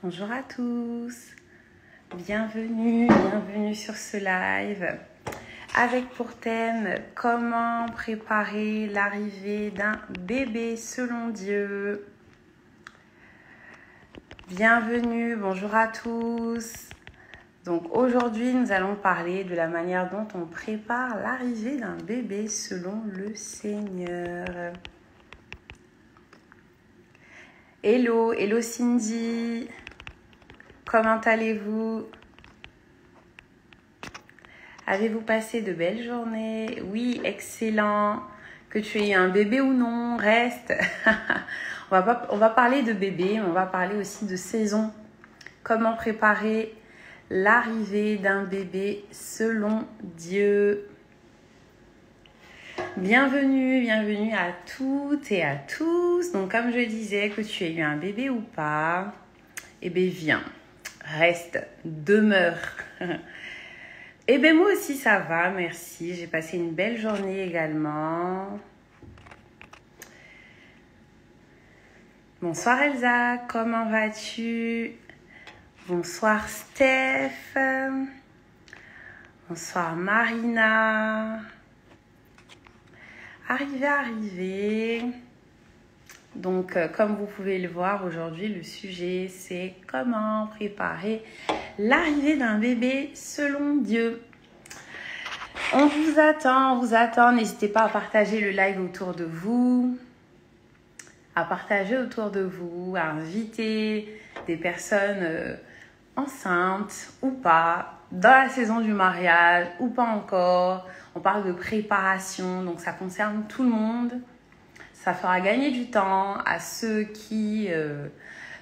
Bonjour à tous, bienvenue sur ce live avec pour thème comment préparer l'arrivée d'un bébé selon Dieu. Bienvenue, bonjour à tous. Donc aujourd'hui nous allons parler de la manière dont on prépare l'arrivée d'un bébé selon le Seigneur. Hello Cindy. Comment allez-vous? Avez-vous passé de belles journées? Oui, excellent. Que tu aies un bébé ou non, reste. On va parler de bébé, mais on va parler aussi de saison. Comment préparer l'arrivée d'un bébé selon Dieu. Bienvenue à toutes et à tous. Donc comme je disais, que tu aies eu un bébé ou pas, eh bien viens. Reste, demeure. Eh bien moi aussi ça va, merci. J'ai passé une belle journée également. Bonsoir Elsa, comment vas-tu? Bonsoir Steph. Bonsoir Marina. Arrivez. Donc, comme vous pouvez le voir aujourd'hui, le sujet, c'est comment préparer l'arrivée d'un bébé selon Dieu. On vous attend. N'hésitez pas à partager le live autour de vous, à inviter des personnes enceintes ou pas, dans la saison du mariage ou pas encore. On parle de préparation, donc ça concerne tout le monde. Ça fera gagner du temps à ceux qui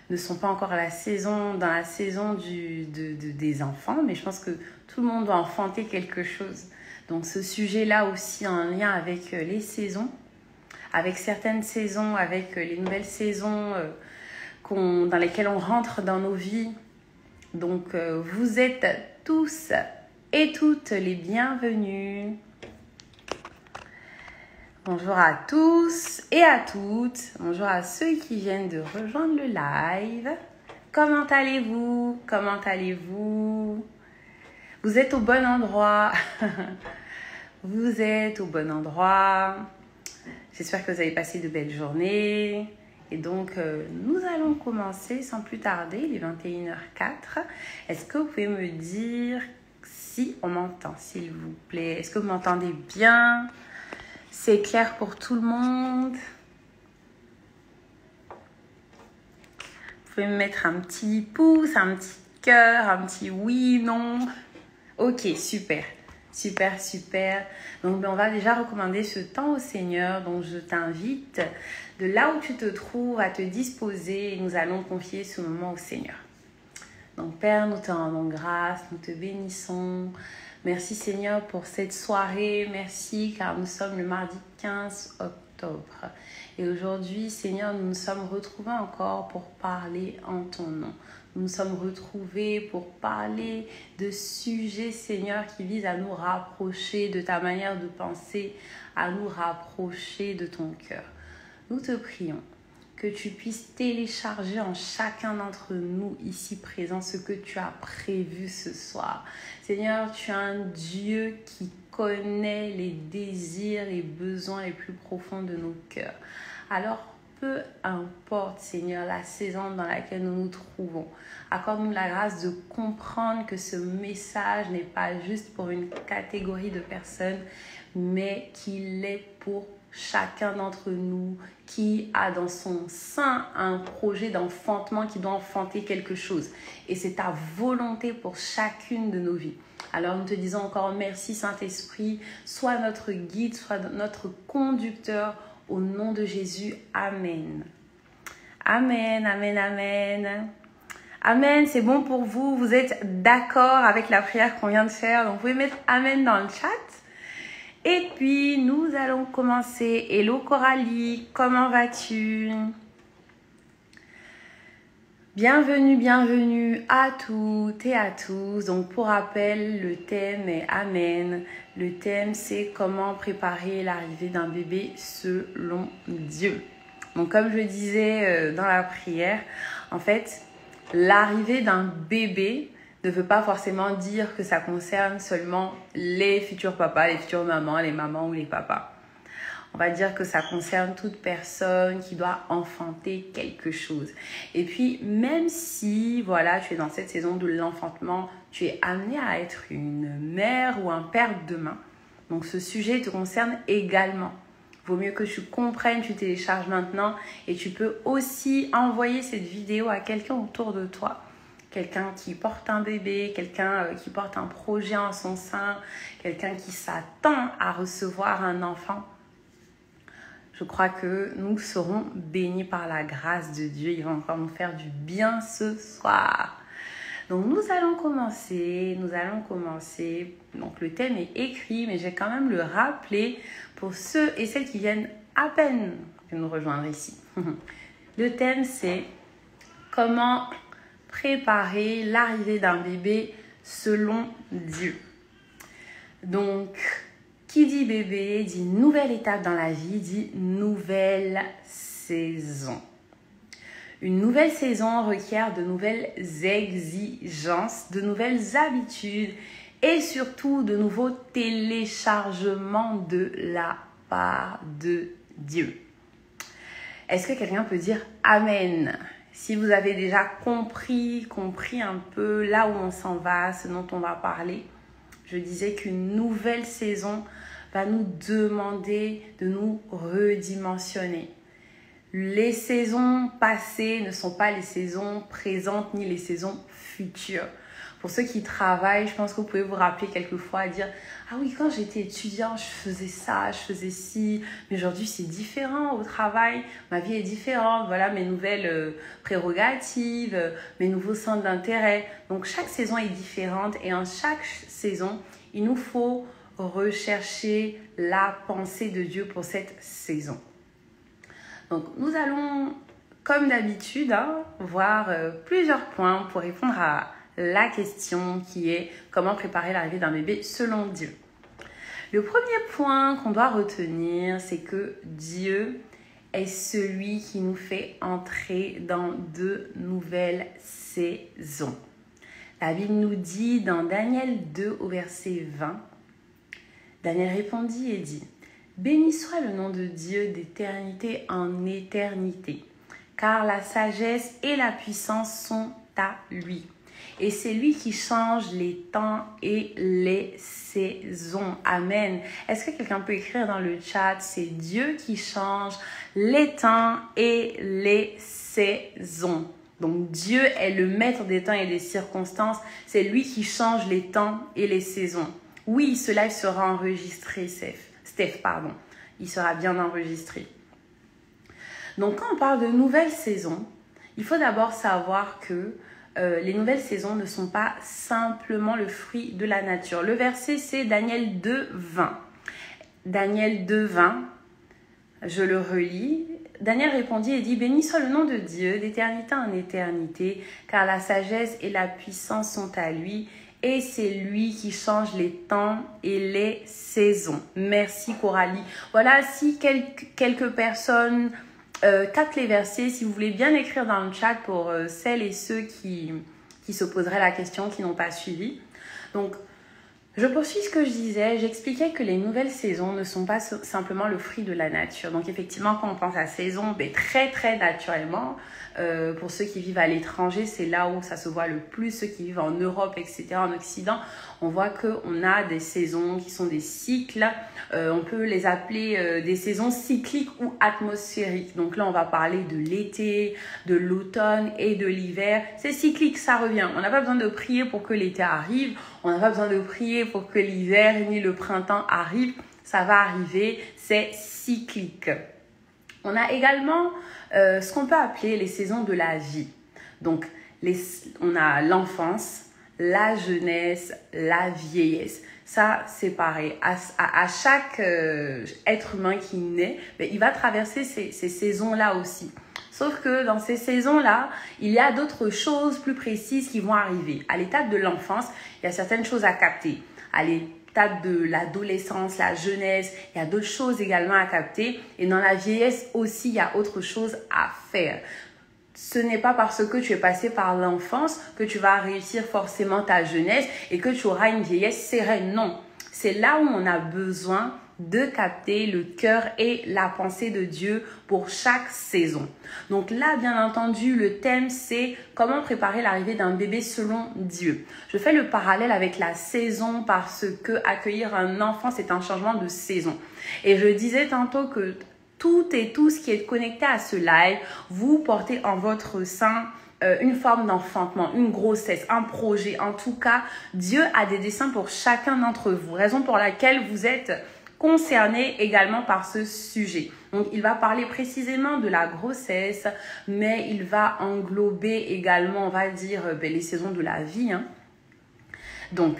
ne sont pas encore dans la saison des enfants, mais je pense que tout le monde doit enfanter quelque chose. Donc ce sujet-là aussi en lien avec les saisons, avec certaines saisons, avec les nouvelles saisons dans lesquelles on rentre dans nos vies. Donc vous êtes tous et toutes les bienvenus. Bonjour à tous et à toutes. Bonjour à ceux qui viennent de rejoindre le live. Comment allez-vous? Vous êtes au bon endroit. J'espère que vous avez passé de belles journées. Et donc, nous allons commencer sans plus tarder, il est 21h04. Est-ce que vous pouvez me dire si on m'entend, s'il vous plaît? Est-ce que vous m'entendez bien? C'est clair pour tout le monde? Vous pouvez me mettre un petit pouce, un petit cœur, un petit oui, non. Ok, super. Donc, on va déjà recommander ce temps au Seigneur. Donc, je t'invite de là où tu te trouves à te disposer et nous allons confier ce moment au Seigneur. Donc, Père, nous te rendons grâce, nous te bénissons. Merci Seigneur pour cette soirée. Merci car nous sommes le mardi 15 octobre. Et aujourd'hui, Seigneur, nous nous sommes retrouvés encore pour parler en ton nom. Nous nous sommes retrouvés pour parler de sujets, Seigneur, qui visent à nous rapprocher de ta manière de penser, à nous rapprocher de ton cœur. Nous te prions que tu puisses télécharger en chacun d'entre nous ici présents ce que tu as prévu ce soir. Seigneur, tu es un Dieu qui connaît les désirs, les besoins les plus profonds de nos cœurs. Alors, peu importe, Seigneur, la saison dans laquelle nous nous trouvons, accorde-nous la grâce de comprendre que ce message n'est pas juste pour une catégorie de personnes, mais qu'il est pour chacun d'entre nous qui a dans son sein un projet d'enfantement, qui doit enfanter quelque chose. Et c'est ta volonté pour chacune de nos vies. Alors nous te disons encore merci Saint-Esprit, sois notre guide, sois notre conducteur au nom de Jésus. Amen. Amen, c'est bon pour vous? Vous êtes d'accord avec la prière qu'on vient de faire? Donc vous pouvez mettre Amen dans le chat. Et puis, nous allons commencer. Hello Coralie, comment vas-tu? Bienvenue à toutes et à tous. Donc, pour rappel, le thème est Amen. Le thème, c'est comment préparer l'arrivée d'un bébé selon Dieu. Donc, comme je disais dans la prière, en fait, l'arrivée d'un bébé ne veut pas forcément dire que ça concerne seulement les futurs papas, les futures mamans, les mamans ou les papas. On va dire que ça concerne toute personne qui doit enfanter quelque chose. Et puis, même si, voilà, tu es dans cette saison de l'enfantement, tu es amené à être une mère ou un père demain. Donc, ce sujet te concerne également. Vaut mieux que tu comprennes, tu télécharges maintenant et tu peux aussi envoyer cette vidéo à quelqu'un autour de toi. Quelqu'un qui porte un bébé, quelqu'un qui porte un projet en son sein, quelqu'un qui s'attend à recevoir un enfant. Je crois que nous serons bénis par la grâce de Dieu. Il va encore nous faire du bien ce soir. Donc, nous allons commencer. Donc, le thème est écrit, mais je vais quand même le rappeler pour ceux et celles qui viennent à peine de nous rejoindre ici. Le thème, c'est comment préparer l'arrivée d'un bébé selon Dieu. Donc, qui dit bébé, dit nouvelle étape dans la vie, dit nouvelle saison. Une nouvelle saison requiert de nouvelles exigences, de nouvelles habitudes et surtout de nouveaux téléchargements de la part de Dieu. Est-ce que quelqu'un peut dire Amen? Si vous avez déjà compris un peu là où on s'en va, ce dont on va parler, je disais qu'une nouvelle saison va nous demander de nous redimensionner. Les saisons passées ne sont pas les saisons présentes ni les saisons futures. Pour ceux qui travaillent, je pense que vous pouvez vous rappeler quelquefois dire « Ah oui, quand j'étais étudiant, je faisais ça, je faisais ci, mais aujourd'hui c'est différent au travail, ma vie est différente, voilà mes nouvelles prérogatives, mes nouveaux centres d'intérêt. » Donc chaque saison est différente et en chaque saison, il nous faut rechercher la pensée de Dieu pour cette saison. Donc, nous allons, comme d'habitude, voir plusieurs points pour répondre à la question qui est comment préparer l'arrivée d'un bébé selon Dieu. Le premier point qu'on doit retenir, c'est que Dieu est celui qui nous fait entrer dans de nouvelles saisons. La Bible nous dit dans Daniel 2 au verset 20, Daniel répondit et dit « Béni soit le nom de Dieu d'éternité en éternité, car la sagesse et la puissance sont à lui. Et c'est lui qui change les temps et les saisons. » Amen. Est-ce que quelqu'un peut écrire dans le chat « C'est Dieu qui change les temps et les saisons ». Donc Dieu est le maître des temps et des circonstances. C'est lui qui change les temps et les saisons. Oui, ce live sera enregistré, Steph. Il sera bien enregistré. Donc, quand on parle de nouvelles saisons, il faut d'abord savoir que les nouvelles saisons ne sont pas simplement le fruit de la nature. Le verset, c'est Daniel 2, 20. Daniel 2, 20, je le relis. Daniel répondit et dit « Béni soit le nom de Dieu, d'éternité en éternité, car la sagesse et la puissance sont à lui. Et c'est lui qui change les temps et les saisons. » Merci Coralie. Voilà, si quelques personnes captent les versets, si vous voulez bien écrire dans le chat pour celles et ceux qui se poseraient la question, qui n'ont pas suivi. Donc, je poursuis ce que je disais. J'expliquais que les nouvelles saisons ne sont pas simplement le fruit de la nature. Donc, effectivement, quand on pense à saison, très naturellement, pour ceux qui vivent à l'étranger, c'est là où ça se voit le plus. Ceux qui vivent en Europe, etc., en Occident, on voit qu'on a des saisons qui sont des cycles. On peut les appeler des saisons cycliques ou atmosphériques. Donc là, on va parler de l'été, de l'automne et de l'hiver. C'est cyclique, ça revient. On n'a pas besoin de prier pour que l'été arrive. On n'a pas besoin de prier pour que l'hiver ni le printemps arrivent. Ça va arriver, c'est cyclique. On a également ce qu'on peut appeler les saisons de la vie. Donc, on a l'enfance, la jeunesse, la vieillesse. Ça, c'est pareil. À chaque être humain qui naît, il va traverser ces saisons-là aussi. Sauf que dans ces saisons-là, il y a d'autres choses plus précises qui vont arriver. À l'étape de l'enfance, il y a certaines choses à capter. À l'étape de l'adolescence, la jeunesse, il y a d'autres choses également à capter. Et dans la vieillesse aussi, il y a autre chose à faire. ce n'est pas parce que tu es passé par l'enfance que tu vas réussir forcément ta jeunesse et que tu auras une vieillesse sereine. Non, c'est là où on a besoin de capter le cœur et la pensée de Dieu pour chaque saison. Donc là, bien entendu, le thème, c'est comment préparer l'arrivée d'un bébé selon Dieu. Je fais le parallèle avec la saison parce que accueillir un enfant, c'est un changement de saison. Et je disais tantôt que toutes et tous qui est connecté à ce live, vous portez en votre sein une forme d'enfantement, une grossesse, un projet. En tout cas, Dieu a des desseins pour chacun d'entre vous. Raison pour laquelle vous êtes concerné également par ce sujet. Donc, il va parler précisément de la grossesse, mais il va englober également, on va dire, les saisons de la vie. Donc,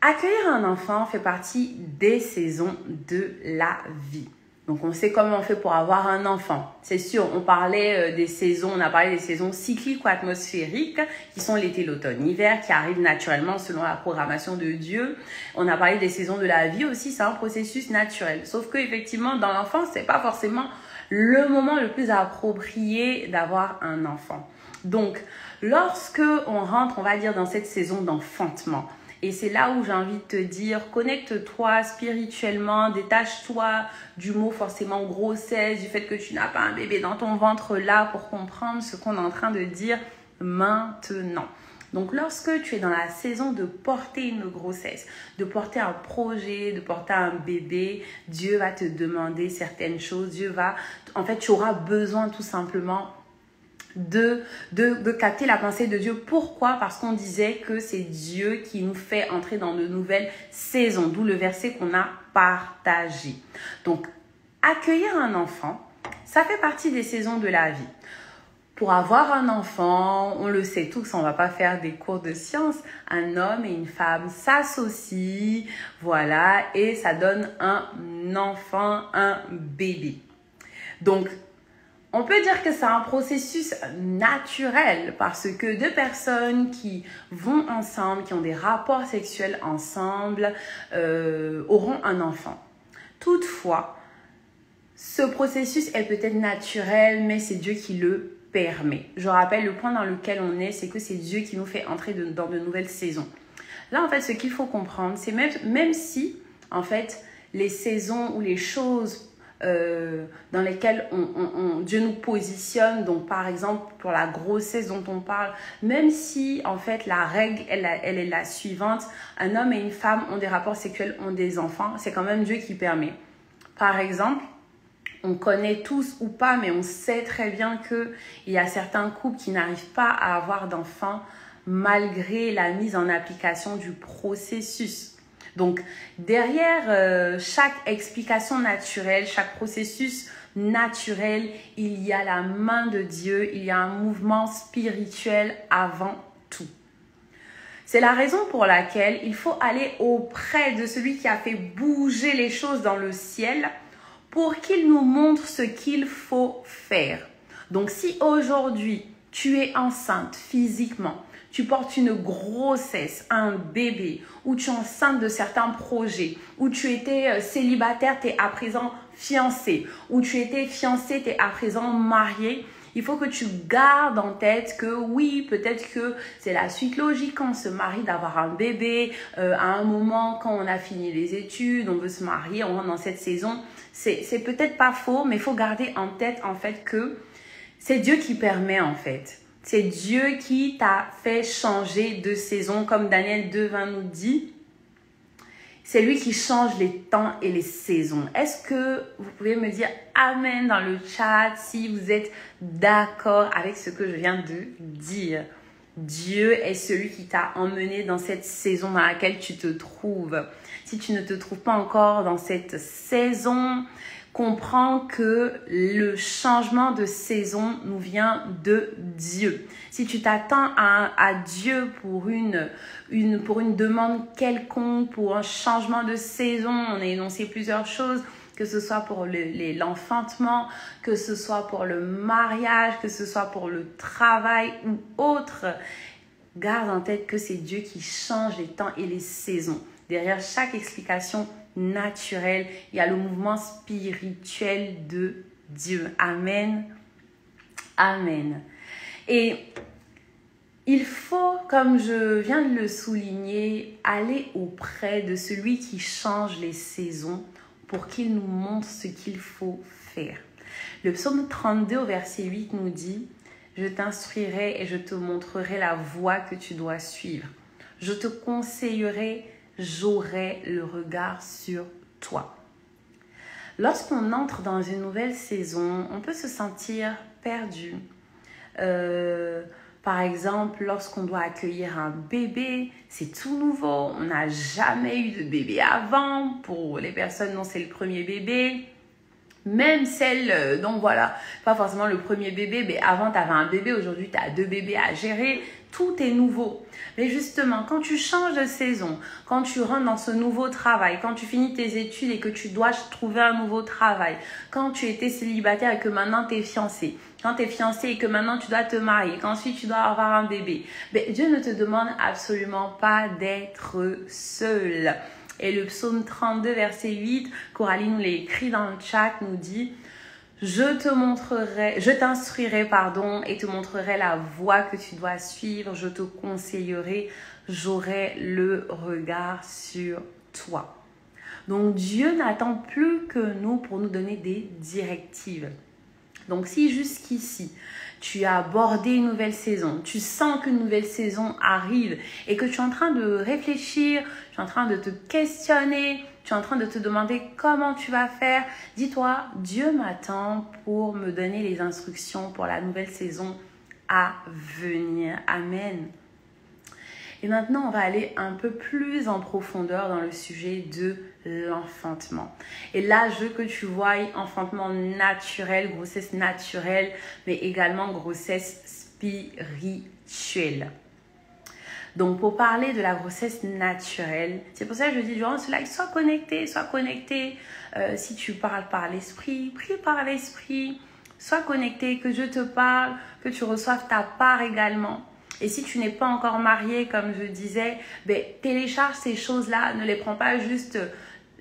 accueillir un enfant fait partie des saisons de la vie. Donc, on sait comment on fait pour avoir un enfant. C'est sûr, on parlait des saisons, on a parlé des saisons cycliques ou atmosphériques qui sont l'été, l'automne, l'hiver qui arrivent naturellement selon la programmation de Dieu. On a parlé des saisons de la vie aussi, c'est un processus naturel. Sauf que effectivement, dans l'enfance, c'est pas forcément le moment le plus approprié d'avoir un enfant. Donc, lorsque on rentre, on va dire, dans cette saison d'enfantement, et c'est là où j'ai envie de te dire, connecte-toi spirituellement, détache-toi du mot forcément grossesse, du fait que tu n'as pas un bébé dans ton ventre là pour comprendre ce qu'on est en train de dire maintenant. Donc, lorsque tu es dans la saison de porter une grossesse, de porter un projet, de porter un bébé, Dieu va te demander certaines choses. En fait, tu auras besoin tout simplement de capter la pensée de Dieu. Pourquoi? Parce qu'on disait que c'est Dieu qui nous fait entrer dans de nouvelles saisons, d'où le verset qu'on a partagé. Donc, accueillir un enfant, ça fait partie des saisons de la vie. Pour avoir un enfant, on le sait tous, on ne va pas faire des cours de sciences, un homme et une femme s'associent, voilà, et ça donne un enfant, un bébé. Donc, on peut dire que c'est un processus naturel parce que deux personnes qui vont ensemble, qui ont des rapports sexuels ensemble, auront un enfant. Toutefois, ce processus est peut-être naturel, mais c'est Dieu qui le permet. Je rappelle, le point dans lequel on est, c'est que c'est Dieu qui nous fait entrer dans de nouvelles saisons. Là, en fait, ce qu'il faut comprendre, c'est même si, en fait, les saisons ou les choses dans lesquelles Dieu nous positionne, donc par exemple pour la grossesse dont on parle, même si en fait la règle elle est la suivante, un homme et une femme ont des rapports sexuels, ont des enfants, c'est quand même Dieu qui permet. Par exemple, on connaît tous ou pas, mais on sait très bien qu'il y a certains couples qui n'arrivent pas à avoir d'enfants malgré la mise en application du processus. Donc, derrière chaque explication naturelle, chaque processus naturel, il y a la main de Dieu, il y a un mouvement spirituel avant tout. C'est la raison pour laquelle il faut aller auprès de celui qui a fait bouger les choses dans le ciel pour qu'il nous montre ce qu'il faut faire. Donc, si aujourd'hui, tu es enceinte physiquement, tu portes une grossesse, un bébé, ou tu es enceinte de certains projets, ou tu étais célibataire, tu es à présent fiancé, ou tu étais fiancé, tu es à présent marié, il faut que tu gardes en tête que oui, peut-être que c'est la suite logique quand on se marie d'avoir un bébé, à un moment quand on a fini les études, on veut se marier, on rentre dans cette saison. C'est peut-être pas faux, mais il faut garder en tête en fait que c'est Dieu qui permet en fait. C'est Dieu qui t'a fait changer de saison, comme Daniel 2:20 nous dit. C'est lui qui change les temps et les saisons. Est-ce que vous pouvez me dire Amen dans le chat si vous êtes d'accord avec ce que je viens de dire? Dieu est celui qui t'a emmené dans cette saison dans laquelle tu te trouves. Si tu ne te trouves pas encore dans cette saison, comprends que le changement de saison nous vient de Dieu. Si tu t'attends à Dieu pour une demande quelconque, pour un changement de saison, on a énoncé plusieurs choses, que ce soit pour l'enfantement, que ce soit pour le mariage, que ce soit pour le travail ou autre, garde en tête que c'est Dieu qui change les temps et les saisons. Derrière chaque explication naturelle, il y a le mouvement spirituel de Dieu. Amen. Amen. Et il faut, comme je viens de le souligner, aller auprès de celui qui change les saisons pour qu'il nous montre ce qu'il faut faire. Le psaume 32 au verset 8 nous dit « Je t'instruirai et je te montrerai la voie que tu dois suivre. Je te conseillerai, j'aurai le regard sur toi. » Lorsqu'on entre dans une nouvelle saison, on peut se sentir perdu. Par exemple, lorsqu'on doit accueillir un bébé, c'est tout nouveau. On n'a jamais eu de bébé avant. Pour les personnes dont c'est le premier bébé, même celles, donc voilà, pas forcément le premier bébé, mais avant tu avais un bébé, aujourd'hui tu as 2 bébés à gérer. Tout est nouveau. Mais justement, quand tu changes de saison, quand tu rentres dans ce nouveau travail, quand tu finis tes études et que tu dois trouver un nouveau travail, quand tu étais célibataire et que maintenant tu es fiancé, quand tu es fiancé et que maintenant tu dois te marier, qu'ensuite tu dois avoir un bébé, mais Dieu ne te demande absolument pas d'être seul. Et le psaume 32, verset 8, Coralie nous l'a écrit dans le chat, nous dit « Je t'instruirai, et te montrerai la voie que tu dois suivre. Je te conseillerai, j'aurai le regard sur toi. » Donc Dieu n'attend plus que nous pour nous donner des directives. Donc si jusqu'ici, tu as abordé une nouvelle saison, tu sens qu'une nouvelle saison arrive et que tu es en train de réfléchir, tu es en train de te questionner, tu es en train de te demander comment tu vas faire, dis-toi, Dieu m'attend pour me donner les instructions pour la nouvelle saison à venir. Amen. Et maintenant, on va aller un peu plus en profondeur dans le sujet de l'enfantement. Et là, je veux que tu vois enfantement naturel, grossesse naturelle, mais également grossesse spirituelle. Donc, pour parler de la grossesse naturelle, c'est pour ça que je dis durant ce live, sois connecté. Si tu parles par l'esprit, prie par l'esprit. Sois connecté, que je te parle, que tu reçoives ta part également. Et si tu n'es pas encore marié, comme je disais, télécharge ces choses-là. Ne les prends pas juste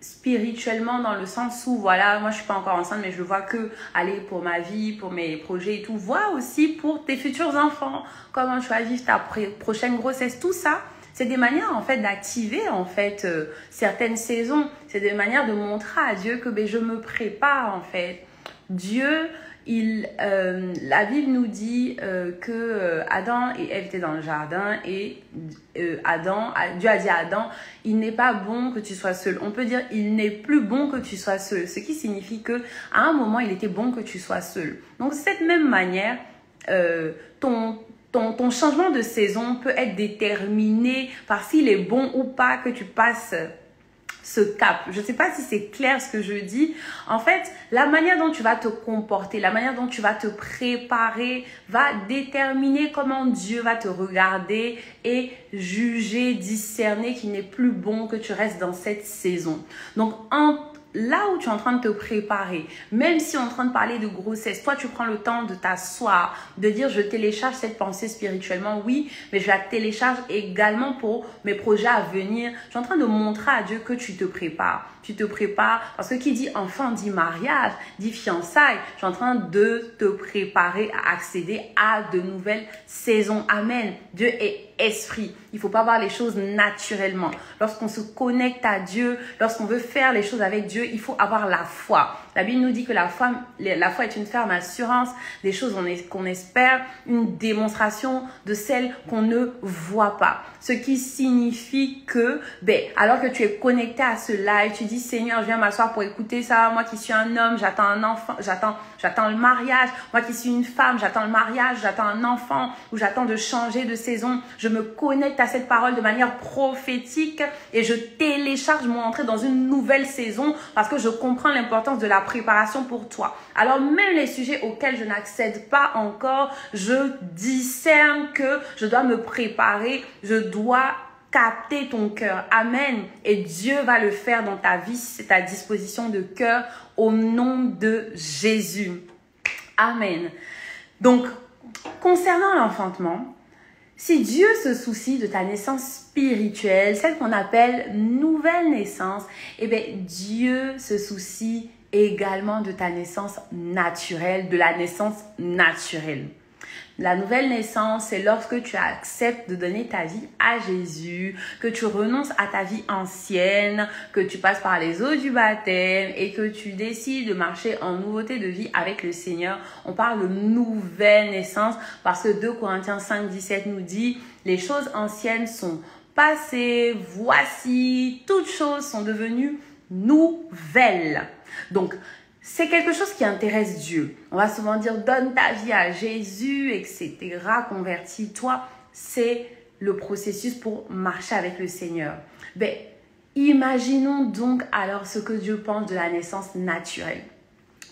spirituellement dans le sens où, voilà, moi je ne suis pas encore enceinte, mais je le vois que aller pour ma vie, pour mes projets et tout. Vois aussi pour tes futurs enfants, comment tu vas vivre ta prochaine grossesse. Tout ça, c'est des manières en fait d'activer en fait certaines saisons. C'est des manières de montrer à Dieu que je me prépare en fait. Dieu... la Bible nous dit que Adam et Ève étaient dans le jardin et Dieu a dit à Adam, il n'est pas bon que tu sois seul. On peut dire, il n'est plus bon que tu sois seul. Ce qui signifie que à un moment, il était bon que tu sois seul. Donc, de cette même manière, ton changement de saison peut être déterminé par s'il est bon ou pas que tu passes ce cap. Je ne sais pas si c'est clair ce que je dis. En fait, la manière dont tu vas te comporter, la manière dont tu vas te préparer va déterminer comment Dieu va te regarder et juger, discerner qu'il n'est plus bon que tu restes dans cette saison. Donc, là où tu es en train de te préparer, même si on est en train de parler de grossesse, toi tu prends le temps de t'asseoir, de dire je télécharge cette pensée spirituellement, oui, mais je la télécharge également pour mes projets à venir. Je suis en train de montrer à Dieu que tu te prépares. Tu te prépares parce que qui dit enfant dit mariage, dit fiançailles. Je suis en train de te préparer à accéder à de nouvelles saisons. Amen. Dieu est esprit. Il ne faut pas voir les choses naturellement. Lorsqu'on se connecte à Dieu, lorsqu'on veut faire les choses avec Dieu, il faut avoir la foi. La Bible nous dit que la foi est une ferme assurance des choses qu'on espère, une démonstration de celles qu'on ne voit pas. Ce qui signifie que, alors que tu es connecté à ce live, tu dis Seigneur, je viens m'asseoir pour écouter ça. Moi qui suis un homme, j'attends un enfant, j'attends le mariage. Moi qui suis une femme, j'attends le mariage, j'attends un enfant ou j'attends de changer de saison. Je me connecte à cette parole de manière prophétique et je télécharge mon entrée dans une nouvelle saison parce que je comprends l'importance de la préparation pour toi. Alors même les sujets auxquels je n'accède pas encore, je discerne que je dois me préparer, je dois capter ton cœur. Amen. Et Dieu va le faire dans ta vie, c'est ta disposition de cœur au nom de Jésus. Amen. Donc, concernant l'enfantement, si Dieu se soucie de ta naissance spirituelle, celle qu'on appelle nouvelle naissance, Dieu se soucie également de ta naissance naturelle, de la naissance naturelle. La nouvelle naissance, c'est lorsque tu acceptes de donner ta vie à Jésus, que tu renonces à ta vie ancienne, que tu passes par les eaux du baptême et que tu décides de marcher en nouveauté de vie avec le Seigneur. On parle de nouvelle naissance parce que 2 Corinthiens 5, 17 nous dit « Les choses anciennes sont passées, voici, toutes choses sont devenues nouvelles. » Donc, c'est quelque chose qui intéresse Dieu. On va souvent dire, donne ta vie à Jésus, etc. Convertis-toi. C'est le processus pour marcher avec le Seigneur. Ben, imaginons donc alors ce que Dieu pense de la naissance naturelle.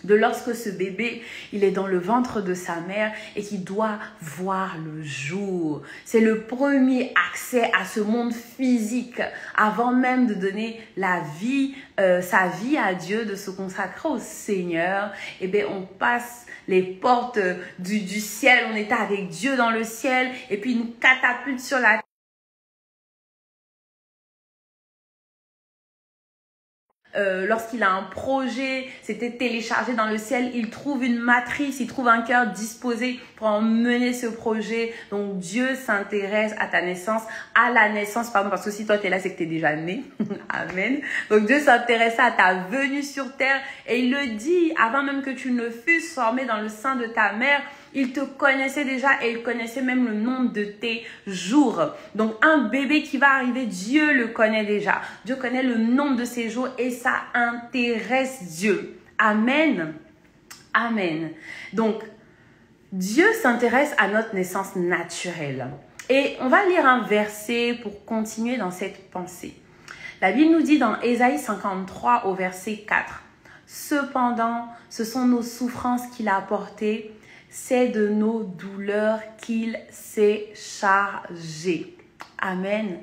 De lorsque ce bébé, il est dans le ventre de sa mère et qu'il doit voir le jour. C'est le premier accès à ce monde physique avant même de donner la vie, sa vie à Dieu, de se consacrer au Seigneur. Eh bien, on passe les portes du ciel, on était avec Dieu dans le ciel et puis il nous catapulte sur la terre. Lorsqu'il a un projet, c'était téléchargé dans le ciel, il trouve une matrice, il trouve un cœur disposé pour emmener ce projet. Donc Dieu s'intéresse à ta naissance, à la naissance, pardon, parce que si toi tu es là, c'est que tu es déjà né. Amen. Donc Dieu s'intéresse à ta venue sur terre et il le dit avant même que tu ne fusses formé dans le sein de ta mère. Il te connaissait déjà et il connaissait même le nombre de tes jours. Donc, un bébé qui va arriver, Dieu le connaît déjà. Dieu connaît le nombre de ses jours et ça intéresse Dieu. Amen. Amen. Donc, Dieu s'intéresse à notre naissance naturelle. Et on va lire un verset pour continuer dans cette pensée. La Bible nous dit dans Ésaïe 53 au verset 4. « Cependant, ce sont nos souffrances qu'il a portées. C'est de nos douleurs qu'il s'est chargé. » Amen.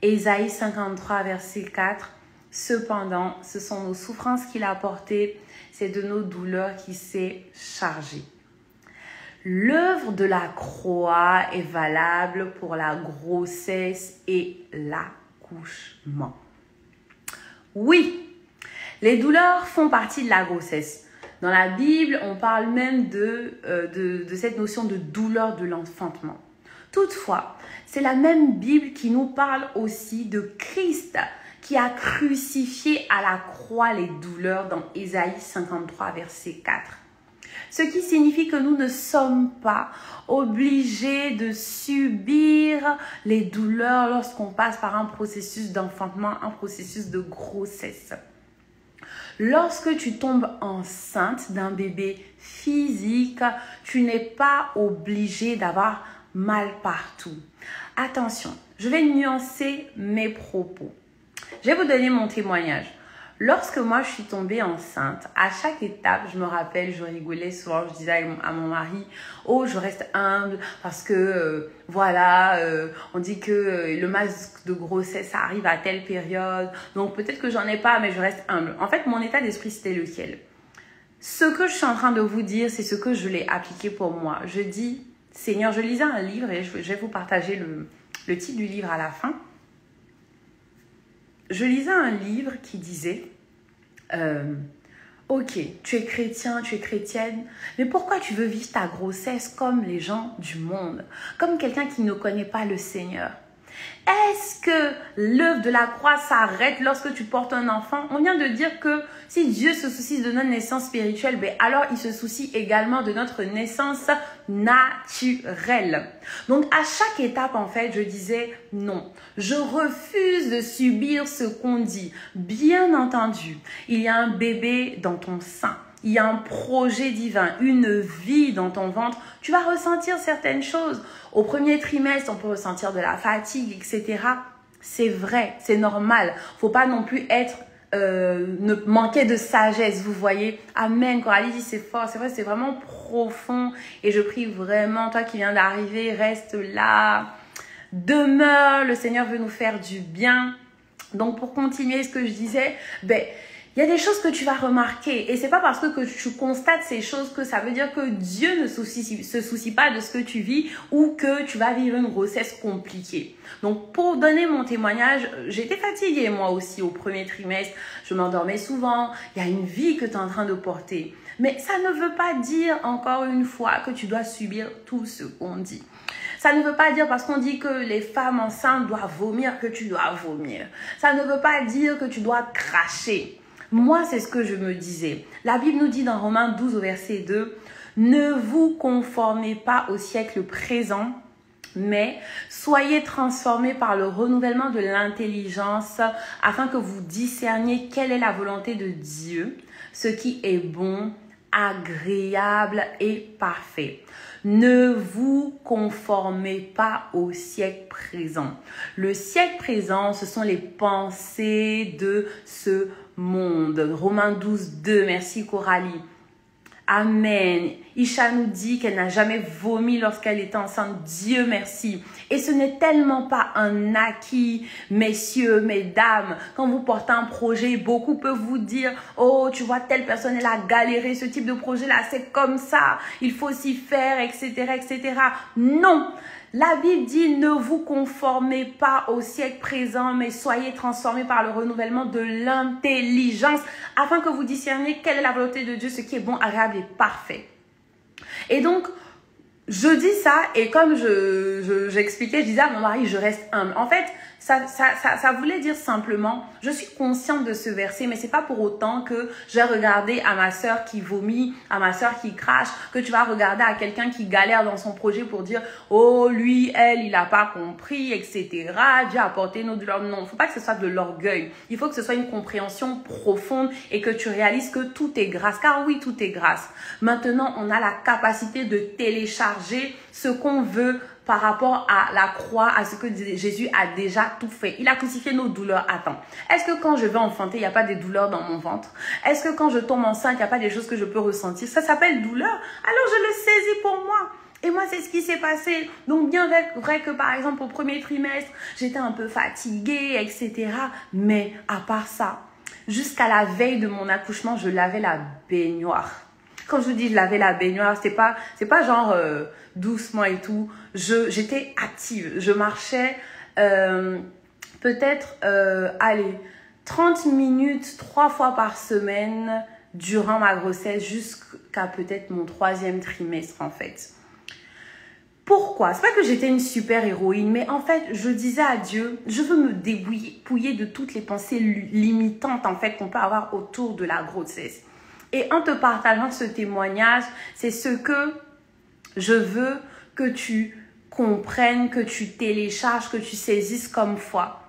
Ésaïe 53, verset 4. « Cependant, ce sont nos souffrances qu'il a portées. C'est de nos douleurs qu'il s'est chargé. » L'œuvre de la croix est valable pour la grossesse et l'accouchement. Oui, les douleurs font partie de la grossesse. Dans la Bible, on parle même de cette notion de douleur de l'enfantement. Toutefois, c'est la même Bible qui nous parle aussi de Christ qui a crucifié à la croix les douleurs dans Ésaïe 53, verset 4. Ce qui signifie que nous ne sommes pas obligés de subir les douleurs lorsqu'on passe par un processus d'enfantement, un processus de grossesse. Lorsque tu tombes enceinte d'un bébé physique, tu n'es pas obligé d'avoir mal partout. Attention, je vais nuancer mes propos. Je vais vous donner mon témoignage. Lorsque moi je suis tombée enceinte, à chaque étape, je me rappelle, je rigolais souvent, je disais à mon mari, oh je reste humble parce que on dit que le masque de grossesse ça arrive à telle période, donc peut-être que j'en ai pas, mais je reste humble. En fait, mon état d'esprit c'était lequel? Ce que je suis en train de vous dire, c'est ce que je l'ai appliqué pour moi. Je dis, Seigneur, je lisais un livre et je vais vous partager le titre du livre à la fin. Je lisais un livre qui disait ok, tu es chrétien, tu es chrétienne, mais pourquoi tu veux vivre ta grossesse comme les gens du monde, comme quelqu'un qui ne connaît pas le Seigneur? Est-ce que l'œuvre de la croix s'arrête lorsque tu portes un enfant? On vient de dire que si Dieu se soucie de notre naissance spirituelle, alors il se soucie également de notre naissance naturelle. Donc à chaque étape, en fait, je disais non. Je refuse de subir ce qu'on dit. Bien entendu, il y a un bébé dans ton sein. Il y a un projet divin, une vie dans ton ventre. Tu vas ressentir certaines choses. Au premier trimestre, on peut ressentir de la fatigue, etc. C'est vrai, c'est normal. Faut pas non plus ne manquer de sagesse, vous voyez. Amen. Coralie dit c'est fort, c'est vrai, c'est vraiment profond. Et je prie vraiment, toi qui viens d'arriver, reste là. Demeure, le Seigneur veut nous faire du bien. Donc pour continuer ce que je disais, Il y a des choses que tu vas remarquer et c'est pas parce que tu constates ces choses que ça veut dire que Dieu ne se soucie pas de ce que tu vis ou que tu vas vivre une grossesse compliquée. Donc, pour donner mon témoignage, j'étais fatiguée moi aussi au premier trimestre. Je m'endormais souvent. Il y a une vie que tu es en train de porter. Mais ça ne veut pas dire, encore une fois, que tu dois subir tout ce qu'on dit. Ça ne veut pas dire parce qu'on dit que les femmes enceintes doivent vomir que tu dois vomir. Ça ne veut pas dire que tu dois cracher. Moi, c'est ce que je me disais. La Bible nous dit dans Romains 12 au verset 2, « Ne vous conformez pas au siècle présent, mais soyez transformés par le renouvellement de l'intelligence afin que vous discerniez quelle est la volonté de Dieu, ce qui est bon, agréable et parfait. » Ne vous conformez pas au siècle présent. Le siècle présent, ce sont les pensées de ce monde. Romains 12, 2. Merci Coralie. Amen. Isha nous dit qu'elle n'a jamais vomi lorsqu'elle était enceinte. Dieu merci. Et ce n'est tellement pas un acquis, messieurs, mesdames. Quand vous portez un projet, beaucoup peuvent vous dire, oh, tu vois, telle personne, elle a galéré, ce type de projet-là, c'est comme ça. Il faut s'y faire, etc., etc. Non. La Bible dit, ne vous conformez pas au siècle présent, mais soyez transformés par le renouvellement de l'intelligence, afin que vous discerniez quelle est la volonté de Dieu, ce qui est bon, agréable et parfait. Et donc, je dis ça, et comme j'expliquais, je disais à mon mari, je reste humble. En fait, ça voulait dire simplement, je suis consciente de ce verset, mais c'est pas pour autant que je vais regarder à ma sœur qui vomit, à ma sœur qui crache, que tu vas regarder à quelqu'un qui galère dans son projet pour dire, oh, lui, elle, il n'a pas compris, etc. Dieu a apporté nos douleurs. Non, il ne faut pas que ce soit de l'orgueil. Il faut que ce soit une compréhension profonde et que tu réalises que tout est grâce. Car oui, tout est grâce. Maintenant, on a la capacité de télécharger ce qu'on veut par rapport à la croix, à ce que Jésus a déjà tout fait. Il a crucifié nos douleurs. Attends, est-ce que quand je vais enfanter, il n'y a pas des douleurs dans mon ventre? Est-ce que quand je tombe enceinte, il n'y a pas des choses que je peux ressentir? Ça s'appelle douleur. Alors je le saisis pour moi. Et moi, c'est ce qui s'est passé. Donc, bien vrai que, par exemple, au premier trimestre, j'étais un peu fatiguée, etc. Mais à part ça, jusqu'à la veille de mon accouchement, je lavais la baignoire. Quand je vous dis je lavais la baignoire, c'est pas genre doucement et tout. J'étais active. Je marchais peut-être, allez, 30 minutes 3 fois par semaine durant ma grossesse jusqu'à peut-être mon 3e trimestre en fait. Pourquoi? C'est pas que j'étais une super héroïne, mais en fait, je disais à Dieu, je veux me dépouiller de toutes les pensées limitantes en fait qu'on peut avoir autour de la grossesse. Et en te partageant ce témoignage, c'est ce que je veux que tu comprennes, que tu télécharges, que tu saisisses comme foi.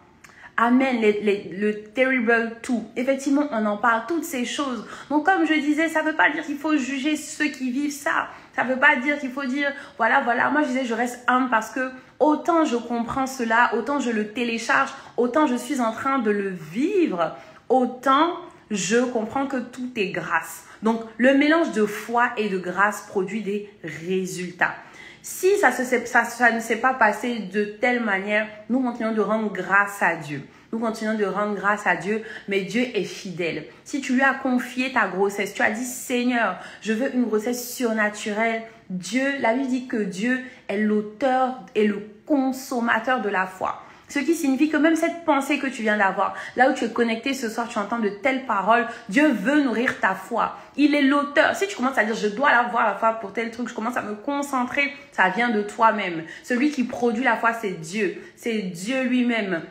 Amen, le terrible tout. Effectivement, on en parle, toutes ces choses. Donc, comme je disais, ça ne veut pas dire qu'il faut juger ceux qui vivent ça. Ça ne veut pas dire qu'il faut dire, voilà. Moi, je disais, je reste humble parce que autant je comprends cela, autant je le télécharge, autant je suis en train de le vivre, autant je comprends que tout est grâce. Donc, le mélange de foi et de grâce produit des résultats. Si ça ne s'est pas passé de telle manière, nous continuons de rendre grâce à Dieu. Nous continuons de rendre grâce à Dieu, mais Dieu est fidèle. Si tu lui as confié ta grossesse, tu as dit, Seigneur, je veux une grossesse surnaturelle. Dieu, la Bible dit que Dieu est l'auteur et le consommateur de la foi. Ce qui signifie que même cette pensée que tu viens d'avoir, là où tu es connecté ce soir, tu entends de telles paroles, Dieu veut nourrir ta foi. Il est l'auteur. Si tu commences à dire, je dois avoir la foi pour tel truc, je commence à me concentrer, ça vient de toi-même. Celui qui produit la foi, c'est Dieu. C'est Dieu lui-même.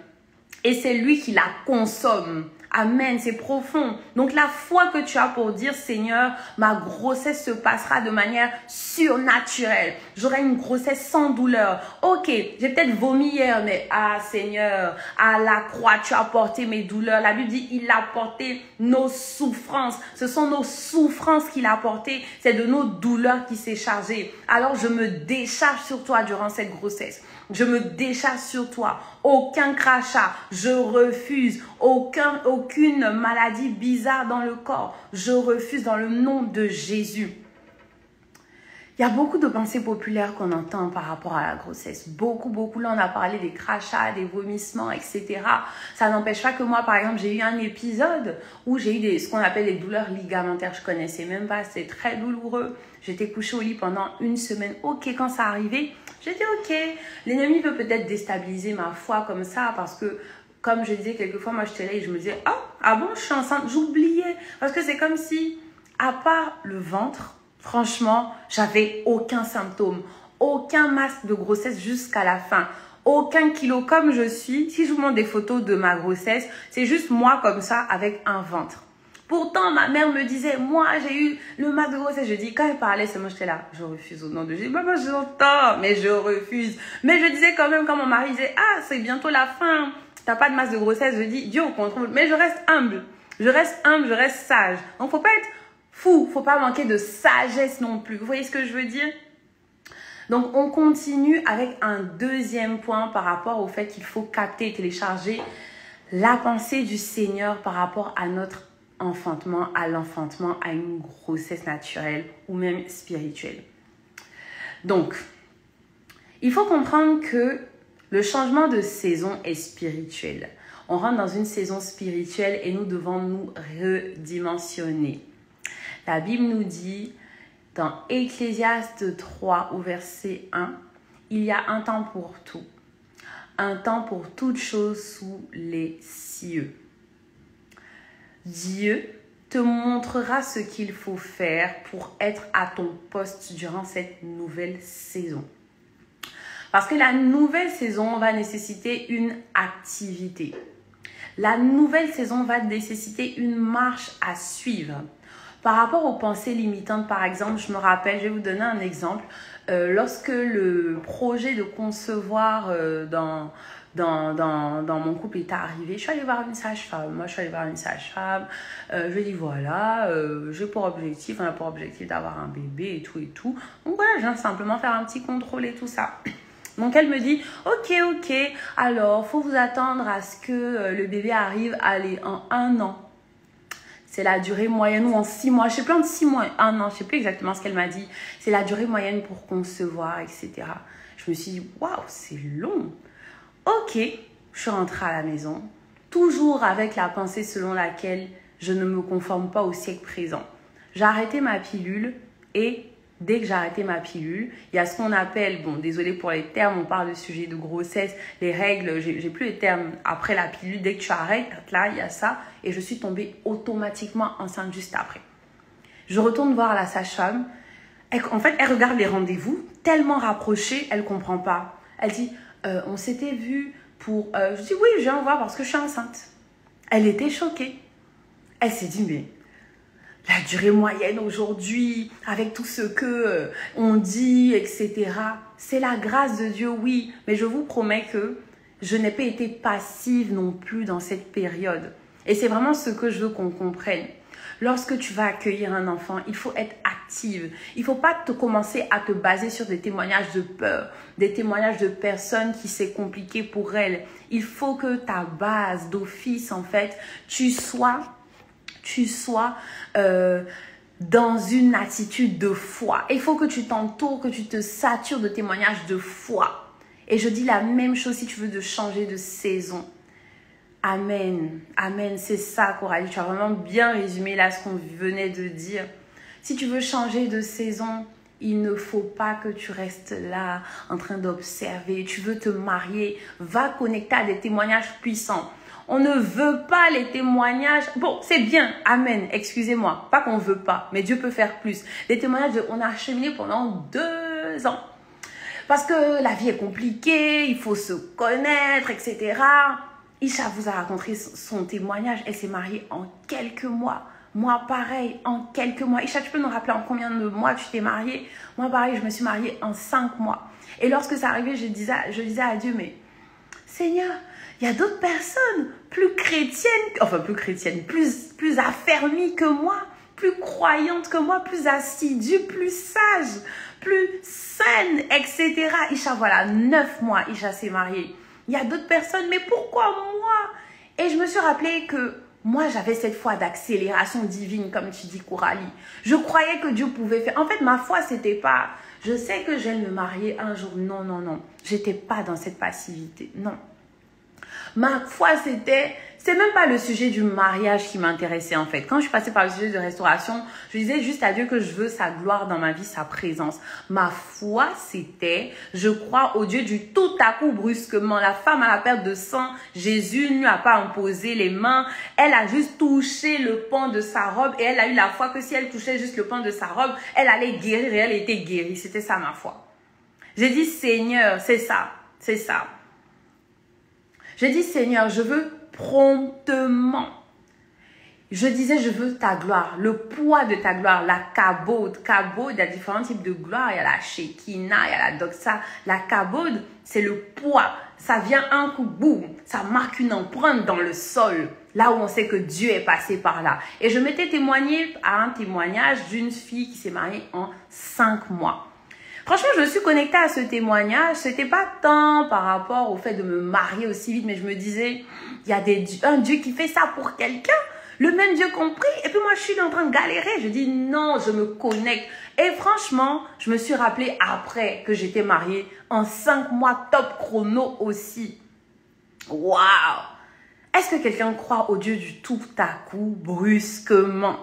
Et c'est lui qui la consomme. Amen, c'est profond. Donc la foi que tu as pour dire, Seigneur, ma grossesse se passera de manière surnaturelle. J'aurai une grossesse sans douleur. Ok, j'ai peut-être vomi hier, mais Seigneur, à la croix, tu as porté mes douleurs. La Bible dit, il a porté nos souffrances. Ce sont nos souffrances qu'il a portées. C'est de nos douleurs qu'il s'est chargé. Alors je me décharge sur toi durant cette grossesse. Je me décharge sur toi. Aucun crachat. Je refuse. Aucune maladie bizarre dans le corps. Je refuse dans le nom de Jésus. Il y a beaucoup de pensées populaires qu'on entend par rapport à la grossesse. Beaucoup. Là, on a parlé des crachats, des vomissements, etc. Ça n'empêche pas que moi, par exemple, j'ai eu un épisode où j'ai eu ce qu'on appelle des douleurs ligamentaires. Je connaissais même pas, c'est très douloureux. J'étais couchée au lit pendant une semaine. Ok, quand ça arrivait, j'ai dit ok. L'ennemi peut peut-être déstabiliser ma foi comme ça parce que, comme je disais quelquefois, moi, j'étais là et je me disais, oh, ah bon, je suis enceinte. J'oubliais. Parce que c'est comme si, à part le ventre, franchement, j'avais aucun symptôme, aucun masque de grossesse jusqu'à la fin, aucun kilo comme je suis. Si je vous montre des photos de ma grossesse, c'est juste moi comme ça avec un ventre. Pourtant, ma mère me disait, moi, j'ai eu le masque de grossesse. Je dis, quand elle parlait, c'est moi, j'étais là, je refuse au nom de Jésus. Maman, j'entends, mais je refuse. Mais je disais quand même, quand mon mari disait, ah, c'est bientôt la fin, t'as pas de masque de grossesse. Je dis, Dieu au contrôle. Mais je reste humble. Je reste sage. Donc, faut pas être fou, faut pas manquer de sagesse non plus. Vous voyez ce que je veux dire? Donc, on continue avec un deuxième point par rapport au fait qu'il faut capter et télécharger la pensée du Seigneur par rapport à notre enfantement, à l'enfantement, à une grossesse naturelle ou même spirituelle. Donc, il faut comprendre que le changement de saison est spirituel. On rentre dans une saison spirituelle et nous devons nous redimensionner. La Bible nous dit dans Ecclésiaste 3 au verset 1, il y a un temps pour tout, un temps pour toute chose sous les cieux. Dieu te montrera ce qu'il faut faire pour être à ton poste durant cette nouvelle saison. Parce que la nouvelle saison va nécessiter une activité. La nouvelle saison va nécessiter une marche à suivre. Par rapport aux pensées limitantes, par exemple, je me rappelle, je vais vous donner un exemple. Lorsque le projet de concevoir dans mon couple est arrivé, je suis allée voir une sage-femme. Moi, je suis allée voir une sage-femme. Je lui ai dit, voilà, j'ai pour objectif, on a pour objectif d'avoir un bébé et tout et tout. Donc voilà, je viens simplement faire un petit contrôle et tout ça. Donc, elle me dit, ok, alors, faut vous attendre à ce que le bébé arrive, allez, en 1 an. C'est la durée moyenne ou en 6 mois. Je sais plus, entre 6 mois et 1 an. Je sais plus exactement ce qu'elle m'a dit. C'est la durée moyenne pour concevoir, etc. Je me suis dit, waouh, c'est long. Ok, je suis rentrée à la maison. Toujours avec la pensée selon laquelle je ne me conforme pas au siècle présent. J'ai arrêté ma pilule et dès que j'ai arrêté ma pilule, il y a ce qu'on appelle, bon, désolé pour les termes, on parle de sujet de grossesse, les règles, j'ai plus les termes après la pilule. Dès que tu arrêtes, là, il y a ça. Et je suis tombée automatiquement enceinte juste après. Je retourne voir la sage-femme. En fait, elle regarde les rendez-vous, tellement rapprochés, elle ne comprend pas. Elle dit, on s'était vu pour... je dis, oui, je viens voir parce que je suis enceinte. Elle était choquée. Elle s'est dit, mais... la durée moyenne aujourd'hui, avec tout ce que on dit, etc. C'est la grâce de Dieu, oui. Mais je vous promets que je n'ai pas été passive non plus dans cette période. Et c'est vraiment ce que je veux qu'on comprenne. Lorsque tu vas accueillir un enfant, il faut être active. Il ne faut pas commencer à te baser sur des témoignages de peur, des témoignages de personnes qui c'est compliqué pour elles. Il faut que ta base d'office, en fait, tu sois dans une attitude de foi. Il faut que tu t'entoures, que tu te satures de témoignages de foi. Et je dis la même chose si tu veux changer de saison. Amen. Amen. C'est ça, Coralie. Tu as vraiment bien résumé là ce qu'on venait de dire. Si tu veux changer de saison, il ne faut pas que tu restes là en train d'observer. Tu veux te marier, va connecter à des témoignages puissants. On ne veut pas les témoignages. Bon, c'est bien. Amen. Excusez-moi. Pas qu'on veut pas, mais Dieu peut faire plus. Les témoignages de on a cheminé pendant 2 ans. Parce que la vie est compliquée, il faut se connaître, etc. Isha vous a raconté son témoignage. Elle s'est mariée en quelques mois. Moi, pareil, en quelques mois. Isha, tu peux nous rappeler en combien de mois tu t'es mariée? Moi, pareil, je me suis mariée en 5 mois. Et lorsque ça arrivait, je disais à Dieu, mais Seigneur, il y a d'autres personnes plus chrétiennes, plus affermies que moi, plus croyantes que moi, plus assidues, plus sages, plus saines, etc. Isha, voilà, 9 mois, Isha s'est mariée. Il y a d'autres personnes, mais pourquoi moi? Et je me suis rappelé que Moi, j'avais cette foi d'accélération divine, comme tu dis, Coralie. Je croyais que Dieu pouvait faire. En fait, ma foi, c'était pas, je sais que je vais me marier un jour. Non, non, non. J'étais pas dans cette passivité. Non. Ma foi, c'est même pas le sujet du mariage qui m'intéressait en fait. Quand je suis passée par le sujet de restauration, je disais juste à Dieu que je veux sa gloire dans ma vie, sa présence. Ma foi, c'était, je crois au Dieu du tout à coup brusquement. La femme à la perte de sang, Jésus ne lui a pas imposé les mains. Elle a juste touché le pan de sa robe et elle a eu la foi que si elle touchait juste le pan de sa robe, elle allait guérir et elle était guérie. C'était ça ma foi. J'ai dit, Seigneur, c'est ça, c'est ça. Je dis, Seigneur, je veux promptement. Je disais, je veux ta gloire, le poids de ta gloire, la kabod. Kabod, il y a différents types de gloire. Il y a la Shekinah, il y a la doxa. La kabod, c'est le poids. Ça vient un coup, boum, ça marque une empreinte dans le sol. Là où on sait que Dieu est passé par là. Et je m'étais témoigné à un témoignage d'une fille qui s'est mariée en 5 mois. Franchement, je me suis connectée à ce témoignage. C'était pas tant par rapport au fait de me marier aussi vite, mais je me disais, il y a un Dieu qui fait ça pour quelqu'un. Le même Dieu compris. Et puis moi, je suis en train de galérer. Je dis non, je me connecte. Et franchement, je me suis rappelé après que j'étais mariée en 5 mois top chrono aussi. Waouh! Est-ce que quelqu'un croit au Dieu du tout à coup, brusquement?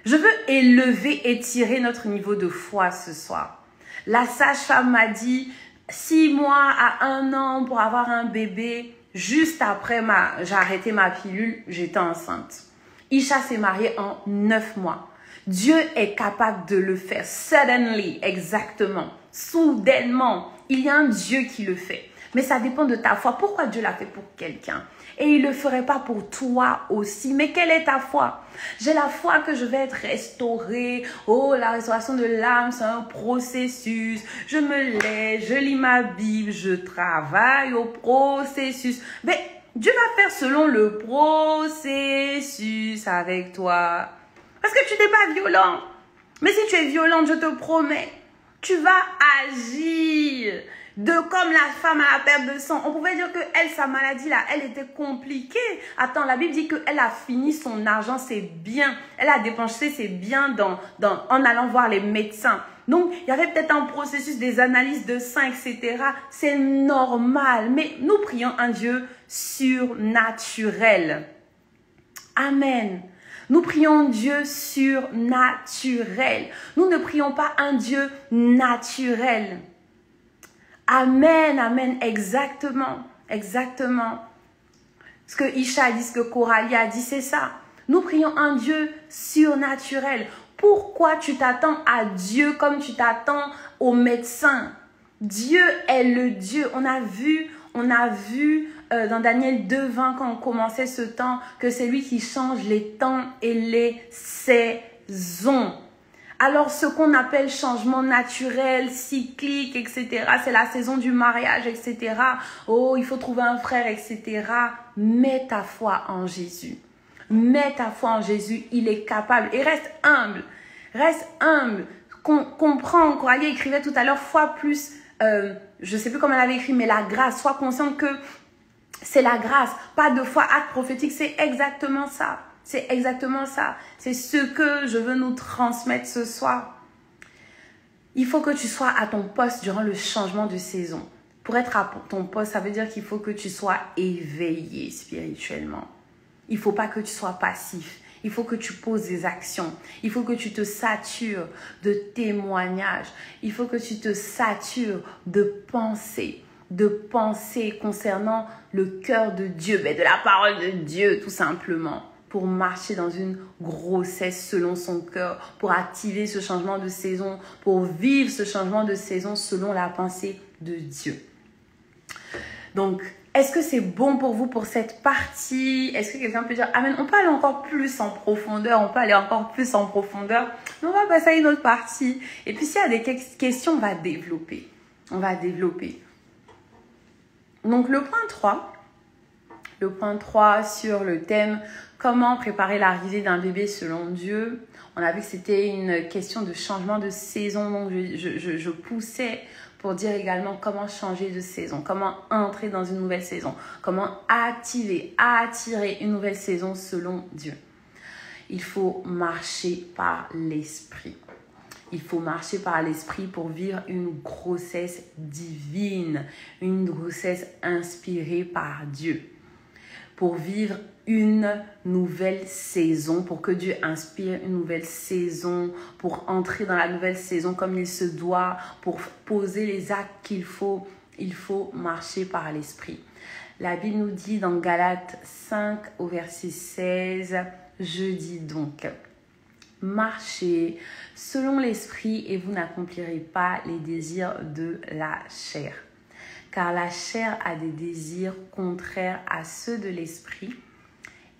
Je veux élever et tirer notre niveau de foi ce soir. La sage-femme m'a dit 6 mois à 1 an pour avoir un bébé. Juste après, j'ai arrêté ma pilule, j'étais enceinte. Isha s'est mariée en 9 mois. Dieu est capable de le faire. Suddenly, exactement. Soudainement, il y a un Dieu qui le fait. Mais ça dépend de ta foi. Pourquoi Dieu l'a fait pour quelqu'un? Et il ne le ferait pas pour toi aussi. Mais quelle est ta foi? J'ai la foi que je vais être restaurée. Oh, la restauration de l'âme, c'est un processus. Je me lève, je lis ma Bible, je travaille au processus. Mais Dieu va faire selon le processus avec toi. Parce que tu n'es pas violent. Mais si tu es violente, je te promets, tu vas agir. Comme la femme à la perte de sang. On pouvait dire que elle, sa maladie là, elle était compliquée. Attends, la Bible dit qu'elle a fini son argent, ses biens. Elle a dépensé ses biens en allant voir les médecins. Donc, il y avait peut-être un processus, des analyses de sang, etc. C'est normal. Mais nous prions un Dieu surnaturel. Amen. Nous prions Dieu surnaturel. Nous ne prions pas un Dieu naturel. Amen, amen, exactement, exactement. Ce que Isha a dit, ce que Coralie a dit, c'est ça. Nous prions un Dieu surnaturel. Pourquoi tu t'attends à Dieu comme tu t'attends au médecin? Dieu est le Dieu. On a vu dans Daniel 2:20 quand on commençait ce temps que c'est lui qui change les temps et les saisons. Alors, ce qu'on appelle changement naturel, cyclique, etc., c'est la saison du mariage, etc. Oh, il faut trouver un frère, etc. Mets ta foi en Jésus. Mets ta foi en Jésus, il est capable. Et reste humble. Reste humble. Comprends, Coralie écrivait tout à l'heure, foi plus, je ne sais plus comment elle avait écrit, mais la grâce. Sois consciente que c'est la grâce. Pas de foi, acte prophétique, c'est exactement ça. C'est exactement ça. C'est ce que je veux nous transmettre ce soir. Il faut que tu sois à ton poste durant le changement de saison. Pour être à ton poste, ça veut dire qu'il faut que tu sois éveillé spirituellement. Il ne faut pas que tu sois passif. Il faut que tu poses des actions. Il faut que tu te satures de témoignages. Il faut que tu te satures de pensées concernant le cœur de Dieu, de la parole de Dieu tout simplement. Pour marcher dans une grossesse selon son cœur, pour activer ce changement de saison, pour vivre ce changement de saison selon la pensée de Dieu. Donc, est-ce que c'est bon pour vous pour cette partie? Est-ce que quelqu'un peut dire Amen? On peut aller encore plus en profondeur, mais on va passer à une autre partie. Et puis, s'il y a des questions, on va développer. Donc, le point 3 sur le thème comment préparer l'arrivée d'un bébé selon Dieu. On a vu que c'était une question de changement de saison. Donc, je poussais pour dire également comment changer de saison, comment entrer dans une nouvelle saison, comment attirer une nouvelle saison selon Dieu. Il faut marcher par l'Esprit. Il faut marcher par l'Esprit pour vivre une grossesse divine, une grossesse inspirée par Dieu. Pour vivre une nouvelle saison, pour que Dieu inspire une nouvelle saison, pour entrer dans la nouvelle saison comme il se doit, pour poser les actes qu'il faut, il faut marcher par l'Esprit. La Bible nous dit dans Galates 5 au verset 16, je dis donc, marchez selon l'Esprit et vous n'accomplirez pas les désirs de la chair. Car la chair a des désirs contraires à ceux de l'Esprit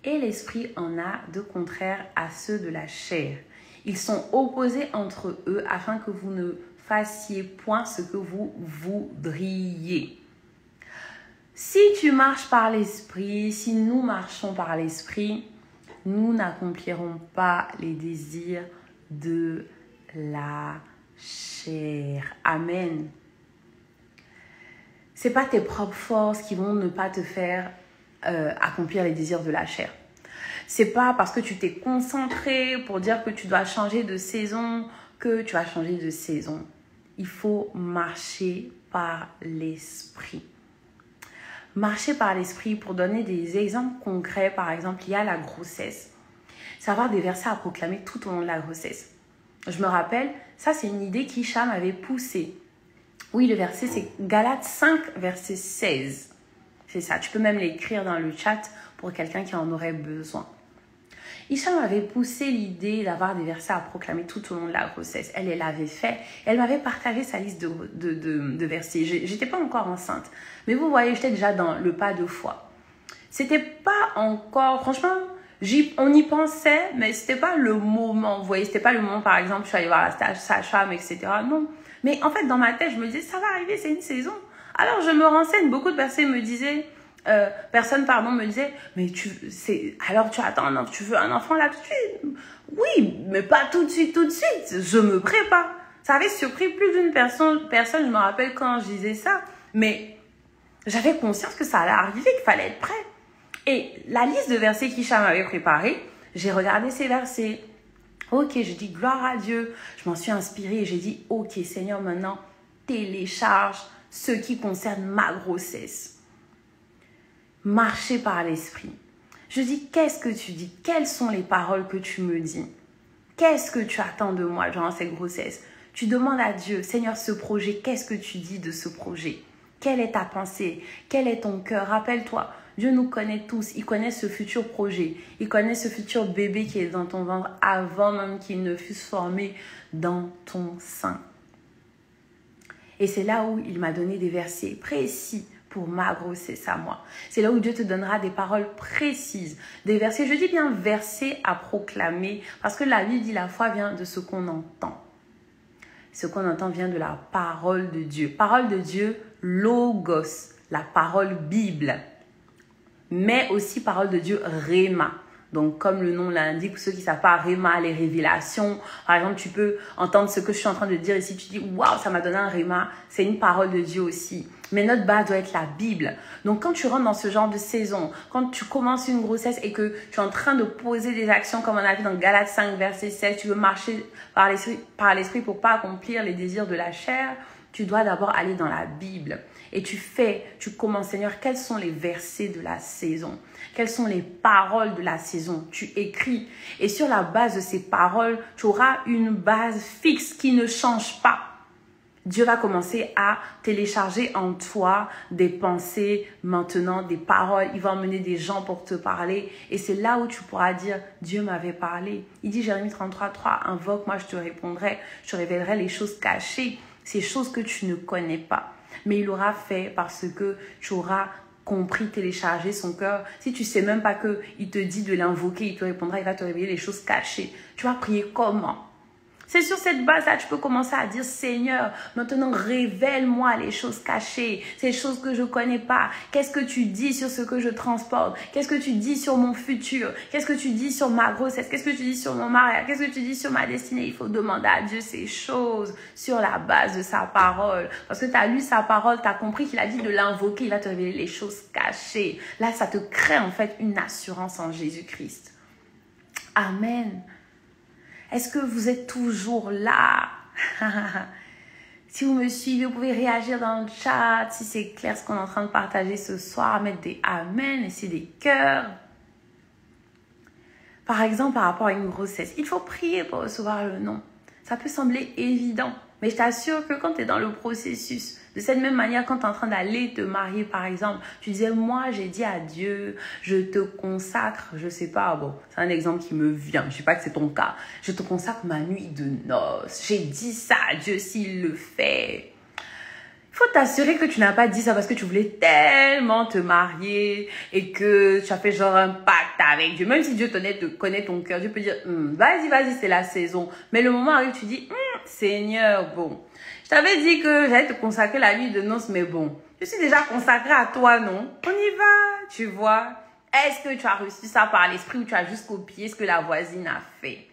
et l'Esprit en a de contraires à ceux de la chair. Ils sont opposés entre eux afin que vous ne fassiez point ce que vous voudriez. Si tu marches par l'Esprit, si nous marchons par l'Esprit, nous n'accomplirons pas les désirs de la chair. Amen. Ce n'est pas tes propres forces qui vont ne pas te faire accomplir les désirs de la chair. Ce n'est pas parce que tu t'es concentré pour dire que tu dois changer de saison que tu vas changer de saison. Il faut marcher par l'Esprit. Marcher par l'Esprit, pour donner des exemples concrets, par exemple, il y a la grossesse. C'est avoir des versets à proclamer tout au long de la grossesse. Je me rappelle, ça c'est une idée qu'Hicham avait poussée. Oui, le verset c'est Galates 5, verset 16. C'est ça, tu peux même l'écrire dans le chat pour quelqu'un qui en aurait besoin. Hicham avait poussé l'idée d'avoir des versets à proclamer tout au long de la grossesse. Elle l'avait fait. Elle m'avait partagé sa liste de versets. J'étais pas encore enceinte. Mais vous voyez, j'étais déjà dans le pas de foi. C'était pas encore... Franchement, on y pensait, mais c'était pas le moment. Vous voyez, c'était pas le moment, par exemple, je suis allée voir la sage-femme, etc. Non. Mais en fait, dans ma tête, je me disais, ça va arriver, c'est une saison. Alors, je me renseigne. Beaucoup de personnes me disaient... me disait, mais alors tu attends, tu veux un enfant là tout de suite? Oui, mais pas tout de suite, je me prépare. Ça avait surpris plus d'une personne, je me rappelle quand je disais ça, mais j'avais conscience que ça allait arriver, qu'il fallait être prêt. Et la liste de versets qu'Hicham m'avait préparée, j'ai regardé ces versets. Ok, j'ai dit gloire à Dieu, je m'en suis inspirée et j'ai dit, ok Seigneur, maintenant télécharge ce qui concerne ma grossesse. Marcher par l'Esprit. Je dis, qu'est-ce que tu dis? Quelles sont les paroles que tu me dis? Qu'est-ce que tu attends de moi durant cette grossesse? Tu demandes à Dieu, Seigneur, ce projet, qu'est-ce que tu dis de ce projet? Quelle est ta pensée? Quel est ton cœur? Rappelle-toi, Dieu nous connaît tous. Il connaît ce futur projet. Il connaît ce futur bébé qui est dans ton ventre avant même qu'il ne fût formé dans ton sein. Et c'est là où il m'a donné des versets précis pour ma grossesse à moi. C'est là où Dieu te donnera des paroles précises, des versets. Je dis bien versets à proclamer parce que la Bible dit la foi vient de ce qu'on entend. Ce qu'on entend vient de la parole de Dieu. Parole de Dieu, logos, la parole Bible. Mais aussi parole de Dieu, Réma. Donc, comme le nom l'indique, pour ceux qui ne savent pas, Réma, les révélations. Par exemple, tu peux entendre ce que je suis en train de dire ici. Tu dis, waouh, ça m'a donné un Réma. C'est une parole de Dieu aussi. Mais notre base doit être la Bible. Donc, quand tu rentres dans ce genre de saison, quand tu commences une grossesse et que tu es en train de poser des actions, comme on a vu dans Galates 5, verset 16, tu veux marcher par l'esprit pour ne pas accomplir les désirs de la chair, tu dois d'abord aller dans la Bible. Et tu commences, Seigneur, quels sont les versets de la saison? Quelles sont les paroles de la saison? Tu écris. Et sur la base de ces paroles, tu auras une base fixe qui ne change pas. Dieu va commencer à télécharger en toi des pensées maintenant, des paroles. Il va emmener des gens pour te parler. Et c'est là où tu pourras dire, Dieu m'avait parlé. Il dit, Jérémie 33:3, invoque, moi je te répondrai. Je te révélerai les choses cachées, ces choses que tu ne connais pas. Mais il l'aura fait parce que tu auras compris, télécharger son cœur. Si tu ne sais même pas qu'il te dit de l'invoquer, il te répondra, il va te révéler les choses cachées. Tu vas prier comment? C'est sur cette base-là que tu peux commencer à dire, Seigneur, maintenant révèle-moi les choses cachées, ces choses que je ne connais pas. Qu'est-ce que tu dis sur ce que je transporte? Qu'est-ce que tu dis sur mon futur? Qu'est-ce que tu dis sur ma grossesse? Qu'est-ce que tu dis sur mon mariage? Qu'est-ce que tu dis sur ma destinée? Il faut demander à Dieu ces choses sur la base de sa parole. Parce que tu as lu sa parole, tu as compris qu'il a dit de l'invoquer, il va te révéler les choses cachées. Là, ça te crée en fait une assurance en Jésus-Christ. Amen. Est-ce que vous êtes toujours là? Si vous me suivez, vous pouvez réagir dans le chat. Si c'est clair ce qu'on est en train de partager ce soir, mettre des amen et c'est des cœurs. Par exemple, par rapport à une grossesse, il faut prier pour recevoir le nom. Ça peut sembler évident, mais je t'assure que quand tu es dans le processus, de cette même manière, quand tu es en train d'aller te marier, par exemple, tu disais, moi, j'ai dit à Dieu, je te consacre, je sais pas, bon, c'est un exemple qui me vient, je sais pas que c'est ton cas, je te consacre ma nuit de noces, j'ai dit ça à Dieu s'il le fait. Il faut t'assurer que tu n'as pas dit ça parce que tu voulais tellement te marier et que tu as fait genre un pacte avec Dieu. Même si Dieu connaît ton cœur, Dieu peut dire, vas-y, c'est la saison. Mais le moment arrive, tu dis, Seigneur, bon. Je t'avais dit que j'allais te consacrer la nuit de noces, mais bon, je suis déjà consacrée à toi, non? On y va, tu vois. Est-ce que tu as reçu ça par l'esprit ou tu as juste copié ce que la voisine a fait?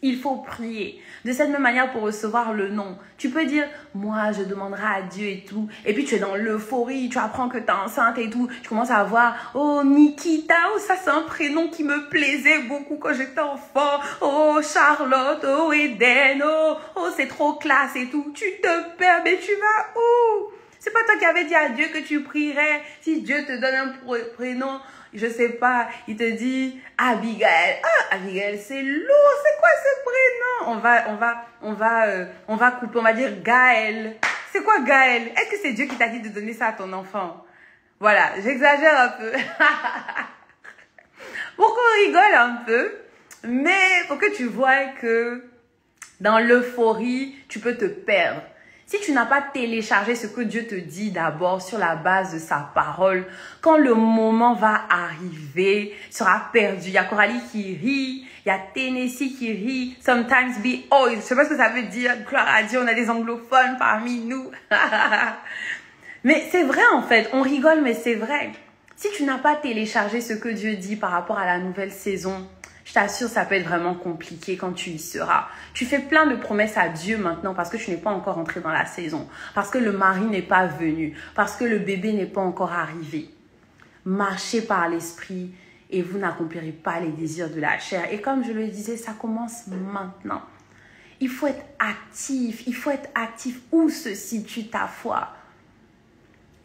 Il faut prier. De cette même manière pour recevoir le nom. Tu peux dire, moi, je demanderai à Dieu et tout. Et puis, tu es dans l'euphorie. Tu apprends que tu es enceinte et tout. Tu commences à voir, oh, Nikita. Oh, ça, c'est un prénom qui me plaisait beaucoup quand j'étais enfant. Oh, Charlotte. Oh, Eden. Oh, c'est trop classe et tout. Tu te perds, mais tu vas où? C'est pas toi qui avais dit à Dieu que tu prierais. Si Dieu te donne un prénom, je sais pas, il te dit Abigail. Ah, Abigail, c'est lourd. C'est quoi ce prénom? On va couper, on va dire Gaël. C'est quoi Gaël? Est-ce que c'est Dieu qui t'a dit de donner ça à ton enfant? Voilà, j'exagère un peu. Pour qu'on rigole un peu, mais pour que tu vois que dans l'euphorie, tu peux te perdre. Si tu n'as pas téléchargé ce que Dieu te dit d'abord sur la base de sa parole, quand le moment va arriver, tu seras perdu. Il y a Coralie qui rit, il y a Tennessee qui rit, sometimes be always. Je ne sais pas ce que ça veut dire, gloire à Dieu, on a des anglophones parmi nous. Mais c'est vrai en fait, on rigole mais c'est vrai. Si tu n'as pas téléchargé ce que Dieu dit par rapport à la nouvelle saison, je t'assure, ça peut être vraiment compliqué quand tu y seras. Tu fais plein de promesses à Dieu maintenant parce que tu n'es pas encore entré dans la saison. Parce que le mari n'est pas venu. Parce que le bébé n'est pas encore arrivé. Marchez par l'esprit et vous n'accomplirez pas les désirs de la chair. Et comme je le disais, ça commence maintenant. Il faut être actif. Il faut être actif. Où se situe ta foi?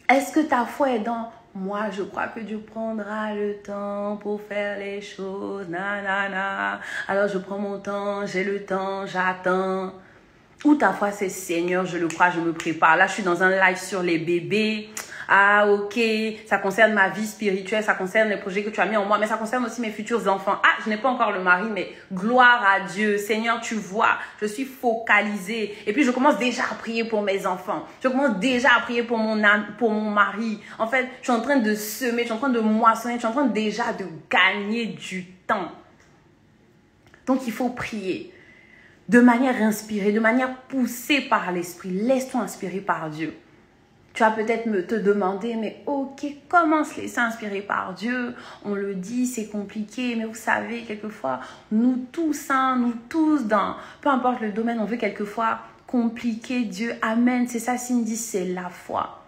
Est-ce que ta foi est dans... Moi, je crois que Dieu prendra le temps pour faire les choses, nanana. Alors, je prends mon temps, j'ai le temps, j'attends. Ou ta foi, c'est Seigneur, je le crois, je me prépare. Là, je suis dans un live sur les bébés. Ah, ok, ça concerne ma vie spirituelle, ça concerne les projets que tu as mis en moi, mais ça concerne aussi mes futurs enfants. Ah, je n'ai pas encore le mari, mais gloire à Dieu. Seigneur, tu vois, je suis focalisée. Et puis, je commence déjà à prier pour mes enfants. Je commence déjà à prier pour mon âme, pour mon mari. En fait, je suis en train de semer, je suis en train de moissonner, je suis en train déjà de gagner du temps. Donc, il faut prier de manière inspirée, de manière poussée par l'esprit. Laisse-toi inspirer par Dieu. Tu vas peut-être te demander, mais ok, comment se laisser inspirer par Dieu? On le dit, c'est compliqué, mais vous savez, quelquefois, nous tous, peu importe le domaine, on veut quelquefois compliquer Dieu. Amen, c'est ça, Cindy, c'est la foi.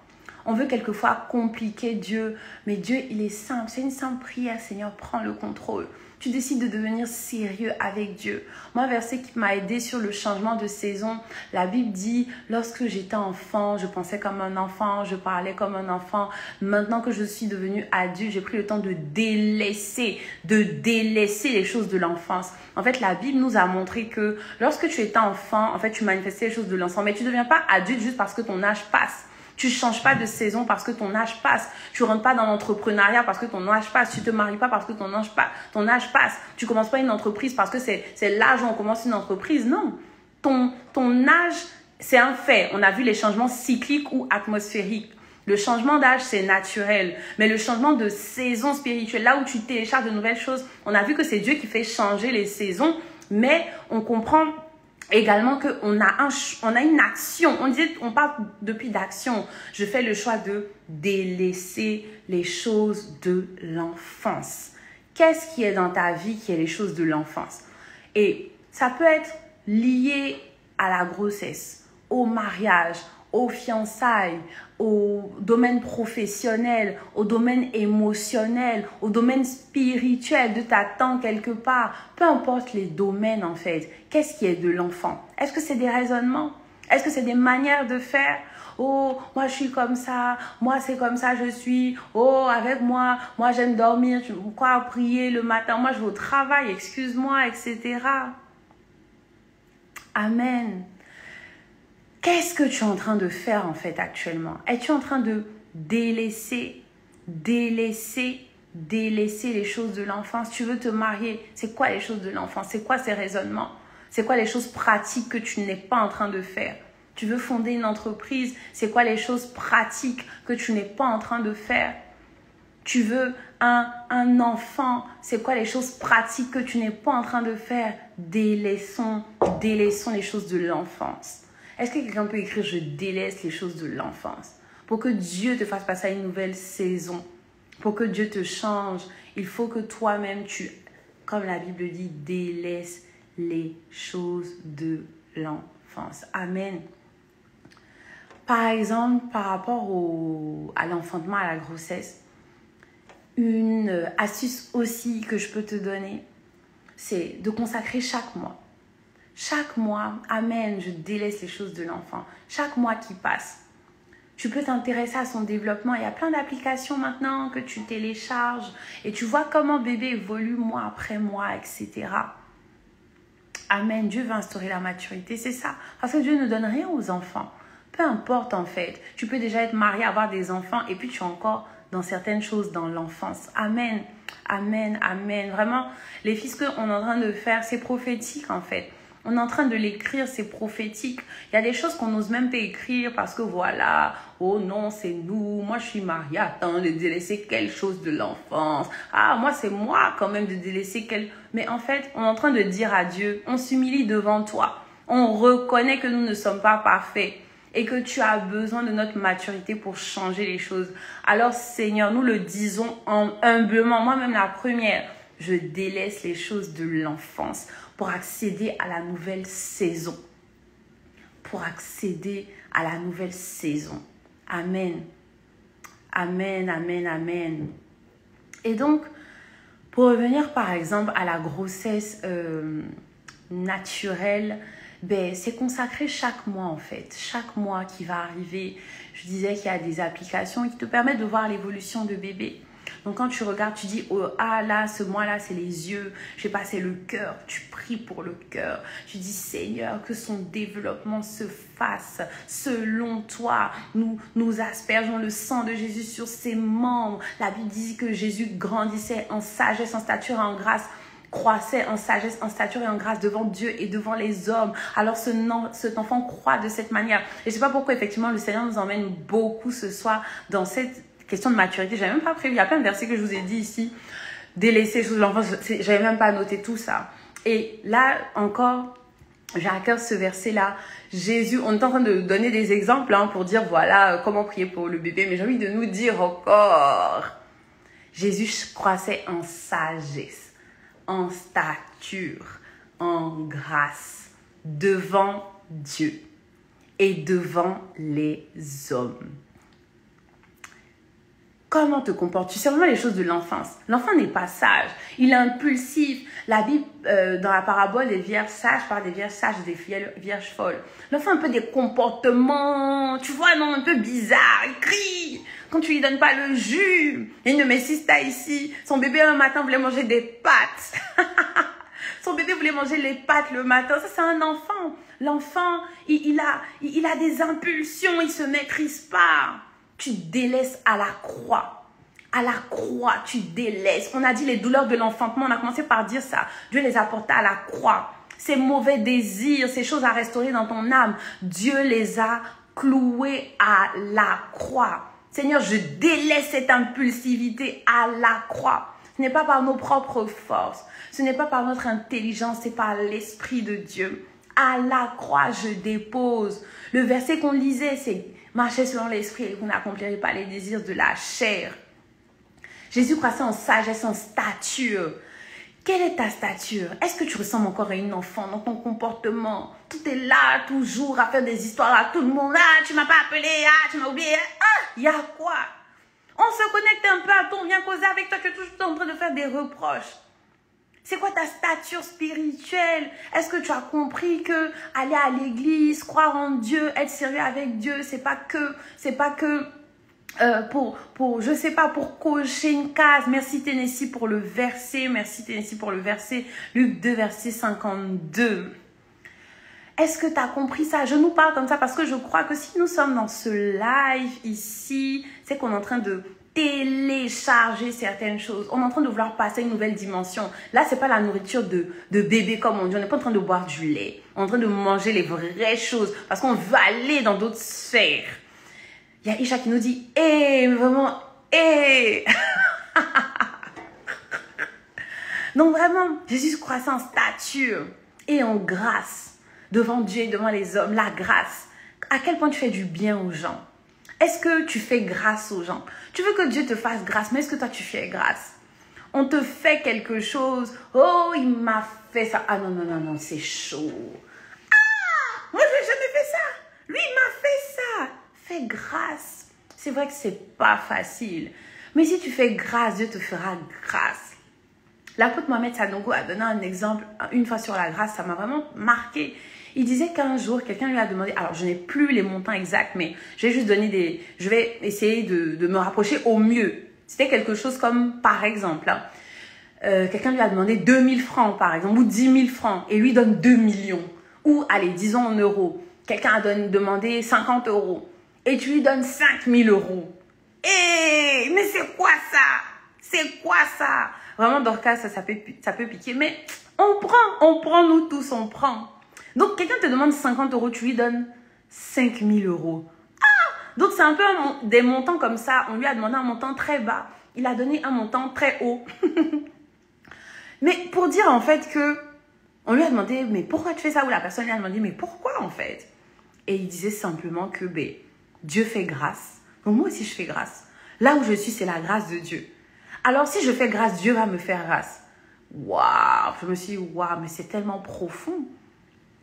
On veut quelquefois compliquer Dieu, mais Dieu, il est simple. C'est une simple prière, Seigneur, prends le contrôle. Tu décides de devenir sérieux avec Dieu. Moi, un verset qui m'a aidé sur le changement de saison, la Bible dit, lorsque j'étais enfant, je pensais comme un enfant, je parlais comme un enfant. Maintenant que je suis devenue adulte, j'ai pris le temps de délaisser les choses de l'enfance. En fait, la Bible nous a montré que lorsque tu étais enfant, en fait, tu manifestais les choses de l'enfant, mais tu ne deviens pas adulte juste parce que ton âge passe. Tu ne changes pas de saison parce que ton âge passe. Tu ne rentres pas dans l'entrepreneuriat parce que ton âge passe. Tu ne te maries pas parce que ton âge passe. Tu ne commences pas une entreprise parce que c'est l'âge où on commence une entreprise. Non. Ton âge, c'est un fait. On a vu les changements cycliques ou atmosphériques. Le changement d'âge, c'est naturel. Mais le changement de saison spirituelle, là où tu télécharges de nouvelles choses, on a vu que c'est Dieu qui fait changer les saisons. Mais on comprend Également qu'on a une action. On parle depuis d'action. Je fais le choix de délaisser les choses de l'enfance. Qu'est-ce qui est dans ta vie qui est les choses de l'enfance? Et ça peut être lié à la grossesse, au mariage, aux fiançailles, au domaine professionnel, au domaine émotionnel, au domaine spirituel de ta tante quelque part. Peu importe les domaines en fait. Qu'est-ce qui est de l'enfant? Est-ce que c'est des raisonnements? Est-ce que c'est des manières de faire? Oh, moi je suis comme ça, moi c'est comme ça je suis. Oh, avec moi j'aime dormir, quoi prier le matin, moi je vais au travail, excuse-moi, etc. Amen. Qu'est-ce que tu es en train de faire en fait actuellement? Es-tu en train de délaisser les choses de l'enfance? Tu veux te marier, c'est quoi les choses de l'enfance? C'est quoi ces raisonnements? C'est quoi les choses pratiques que tu n'es pas en train de faire? Tu veux fonder une entreprise, c'est quoi les choses pratiques que tu n'es pas en train de faire? Tu veux un enfant, c'est quoi les choses pratiques que tu n'es pas en train de faire? Délaissons les choses de l'enfance. Est-ce que quelqu'un peut écrire « Je délaisse les choses de l'enfance » pour que Dieu te fasse passer à une nouvelle saison, pour que Dieu te change? Il faut que toi-même, comme la Bible dit, délaisse les choses de l'enfance. Amen. Par exemple, par rapport à l'enfantement, à la grossesse, une astuce aussi que je peux te donner, c'est de consacrer chaque mois. Chaque mois, amen, je délaisse les choses de l'enfant. Chaque mois qui passe, tu peux t'intéresser à son développement. Il y a plein d'applications maintenant que tu télécharges et tu vois comment bébé évolue mois après mois, etc. Amen, Dieu veut instaurer la maturité, c'est ça. Parce que Dieu ne donne rien aux enfants. Peu importe en fait. Tu peux déjà être marié, avoir des enfants et puis tu es encore dans certaines choses dans l'enfance. Amen, amen, amen. Vraiment, les filles, ce qu'on est en train de faire, c'est prophétique en fait. On est en train de l'écrire, c'est prophétique. Il y a des choses qu'on n'ose même pas écrire parce que voilà, oh non, c'est nous, moi je suis mariée, attends, de délaisser quelque chose de l'enfance. Ah, moi c'est moi quand même de délaisser quelque... Mais en fait, on est en train de dire à Dieu, on s'humilie devant toi. On reconnaît que nous ne sommes pas parfaits et que tu as besoin de notre maturité pour changer les choses. Alors Seigneur, nous le disons humblement, moi-même la première, je délaisse les choses de l'enfance pour accéder à la nouvelle saison. Pour accéder à la nouvelle saison. Amen. Amen, amen, amen. Et donc, pour revenir par exemple à la grossesse naturelle, c'est consacré chaque mois en fait. Chaque mois qui va arriver. Je disais qu'il y a des applications qui te permettent de voir l'évolution de bébé. Donc quand tu regardes, tu dis, oh, ah là, ce mois-là, c'est les yeux. Je sais pas, c'est le cœur. Tu pries pour le cœur. Tu dis, Seigneur, que son développement se fasse selon toi. Nous aspergeons le sang de Jésus sur ses membres. La Bible dit que Jésus grandissait en sagesse, en stature et en grâce. Croissait en sagesse, en stature et en grâce devant Dieu et devant les hommes. Alors cet enfant croit de cette manière. Et je sais pas pourquoi effectivement le Seigneur nous emmène beaucoup ce soir dans cette question de maturité. J'avais même pas prévu. Il y a plein de versets que je vous ai dit ici. Délaisser les choses de l'enfance. J'avais même pas noté tout ça. Et là encore, j'ai à cœur ce verset-là. Jésus, on est en train de donner des exemples pour dire voilà comment prier pour le bébé. Mais j'ai envie de nous dire encore. Jésus croissait en sagesse, en stature, en grâce, devant Dieu et devant les hommes. Comment te comportes-tu? C'est vraiment les choses de l'enfance. L'enfant n'est pas sage. Il est impulsif. La Bible, dans la parabole des vierges sages, parle des vierges sages et des vierges folles. L'enfant a un peu des comportements, tu vois, non, un peu bizarres. Il crie quand tu lui donnes pas le jus. Il y a une messista ici. Son bébé un matin voulait manger des pâtes. Son bébé voulait manger les pâtes le matin. Ça, c'est un enfant. L'enfant, il a des impulsions. Il se maîtrise pas. Tu délaisses à la croix. À la croix, tu délaisses. On a dit les douleurs de l'enfantement. On a commencé par dire ça. Dieu les a portées à la croix. Ces mauvais désirs, ces choses à restaurer dans ton âme, Dieu les a cloués à la croix. Seigneur, je délaisse cette impulsivité à la croix. Ce n'est pas par nos propres forces. Ce n'est pas par notre intelligence. C'est par l'Esprit de Dieu. À la croix, je dépose. Le verset qu'on lisait, c'est « Marchez selon l'esprit et vous n'accomplirez pas les désirs de la chair ». Jésus croissait en sagesse, en stature. Quelle est ta stature? Est-ce que tu ressembles encore à une enfant dans ton comportement? Tout est là, toujours, à faire des histoires à tout le monde. Ah, tu m'as pas appelé, ah, tu m'as oublié. Ah, il y a quoi? On se connecte un peu à ton, on vient causer avec toi, tu es toujours en train de faire des reproches. C'est quoi ta stature spirituelle? Est-ce que tu as compris que aller à l'église, croire en Dieu, être sérieux avec Dieu, c'est pas que je sais pas, pour cocher une case. Merci Tennessee pour le verset. Merci Tennessee pour le verset. Luc 2, verset 52. Est-ce que tu as compris ça? Je nous parle comme ça parce que je crois que si nous sommes dans ce live ici, c'est qu'on est en train de télécharger certaines choses. On est en train de vouloir passer à une nouvelle dimension. Là, c'est pas la nourriture de bébé comme on dit. On n'est pas en train de boire du lait. On est en train de manger les vraies choses parce qu'on veut aller dans d'autres sphères. Il y a Isha qui nous dit, vraiment, Donc vraiment, Jésus croissait en stature et en grâce devant Dieu et devant les hommes. La grâce. À quel point tu fais du bien aux gens? Est-ce que tu fais grâce aux gens? Tu veux que Dieu te fasse grâce, mais est-ce que toi tu fais grâce? On te fait quelque chose. Oh, il m'a fait ça. Ah non, non, non, non, c'est chaud. Ah, moi je n'ai jamais fait ça. Lui, il m'a fait ça. Fais grâce. C'est vrai que c'est pas facile. Mais si tu fais grâce, Dieu te fera grâce. L'apôtre Mohamed Sanogo a donné un exemple une fois sur la grâce. Ça m'a vraiment marqué. Il disait qu'un jour, quelqu'un lui a demandé, alors je n'ai plus les montants exacts, mais je vais essayer de me rapprocher au mieux. C'était quelque chose comme, par exemple, quelqu'un lui a demandé 2000 francs, par exemple, ou 10 000 francs, et lui donne 2 millions. Ou, allez, disons en euros. Quelqu'un a demandé 50 euros, et tu lui donnes 5 000 euros. Mais c'est quoi ça? C'est quoi ça? Vraiment, Dorcas, ça peut piquer, mais on prend, nous tous, on prend. Donc, quelqu'un te demande 50 euros, tu lui donnes 5 000 euros. Ah! Donc, c'est un peu des montants comme ça. On lui a demandé un montant très bas. Il a donné un montant très haut. Mais pour dire en fait que, on lui a demandé, mais pourquoi tu fais ça? Ou la personne lui a demandé, mais pourquoi en fait? Et il disait simplement que, Dieu fait grâce. Donc, moi aussi, je fais grâce. Là où je suis, c'est la grâce de Dieu. Alors, si je fais grâce, Dieu va me faire grâce. Waouh! Je me suis dit, waouh, mais c'est tellement profond.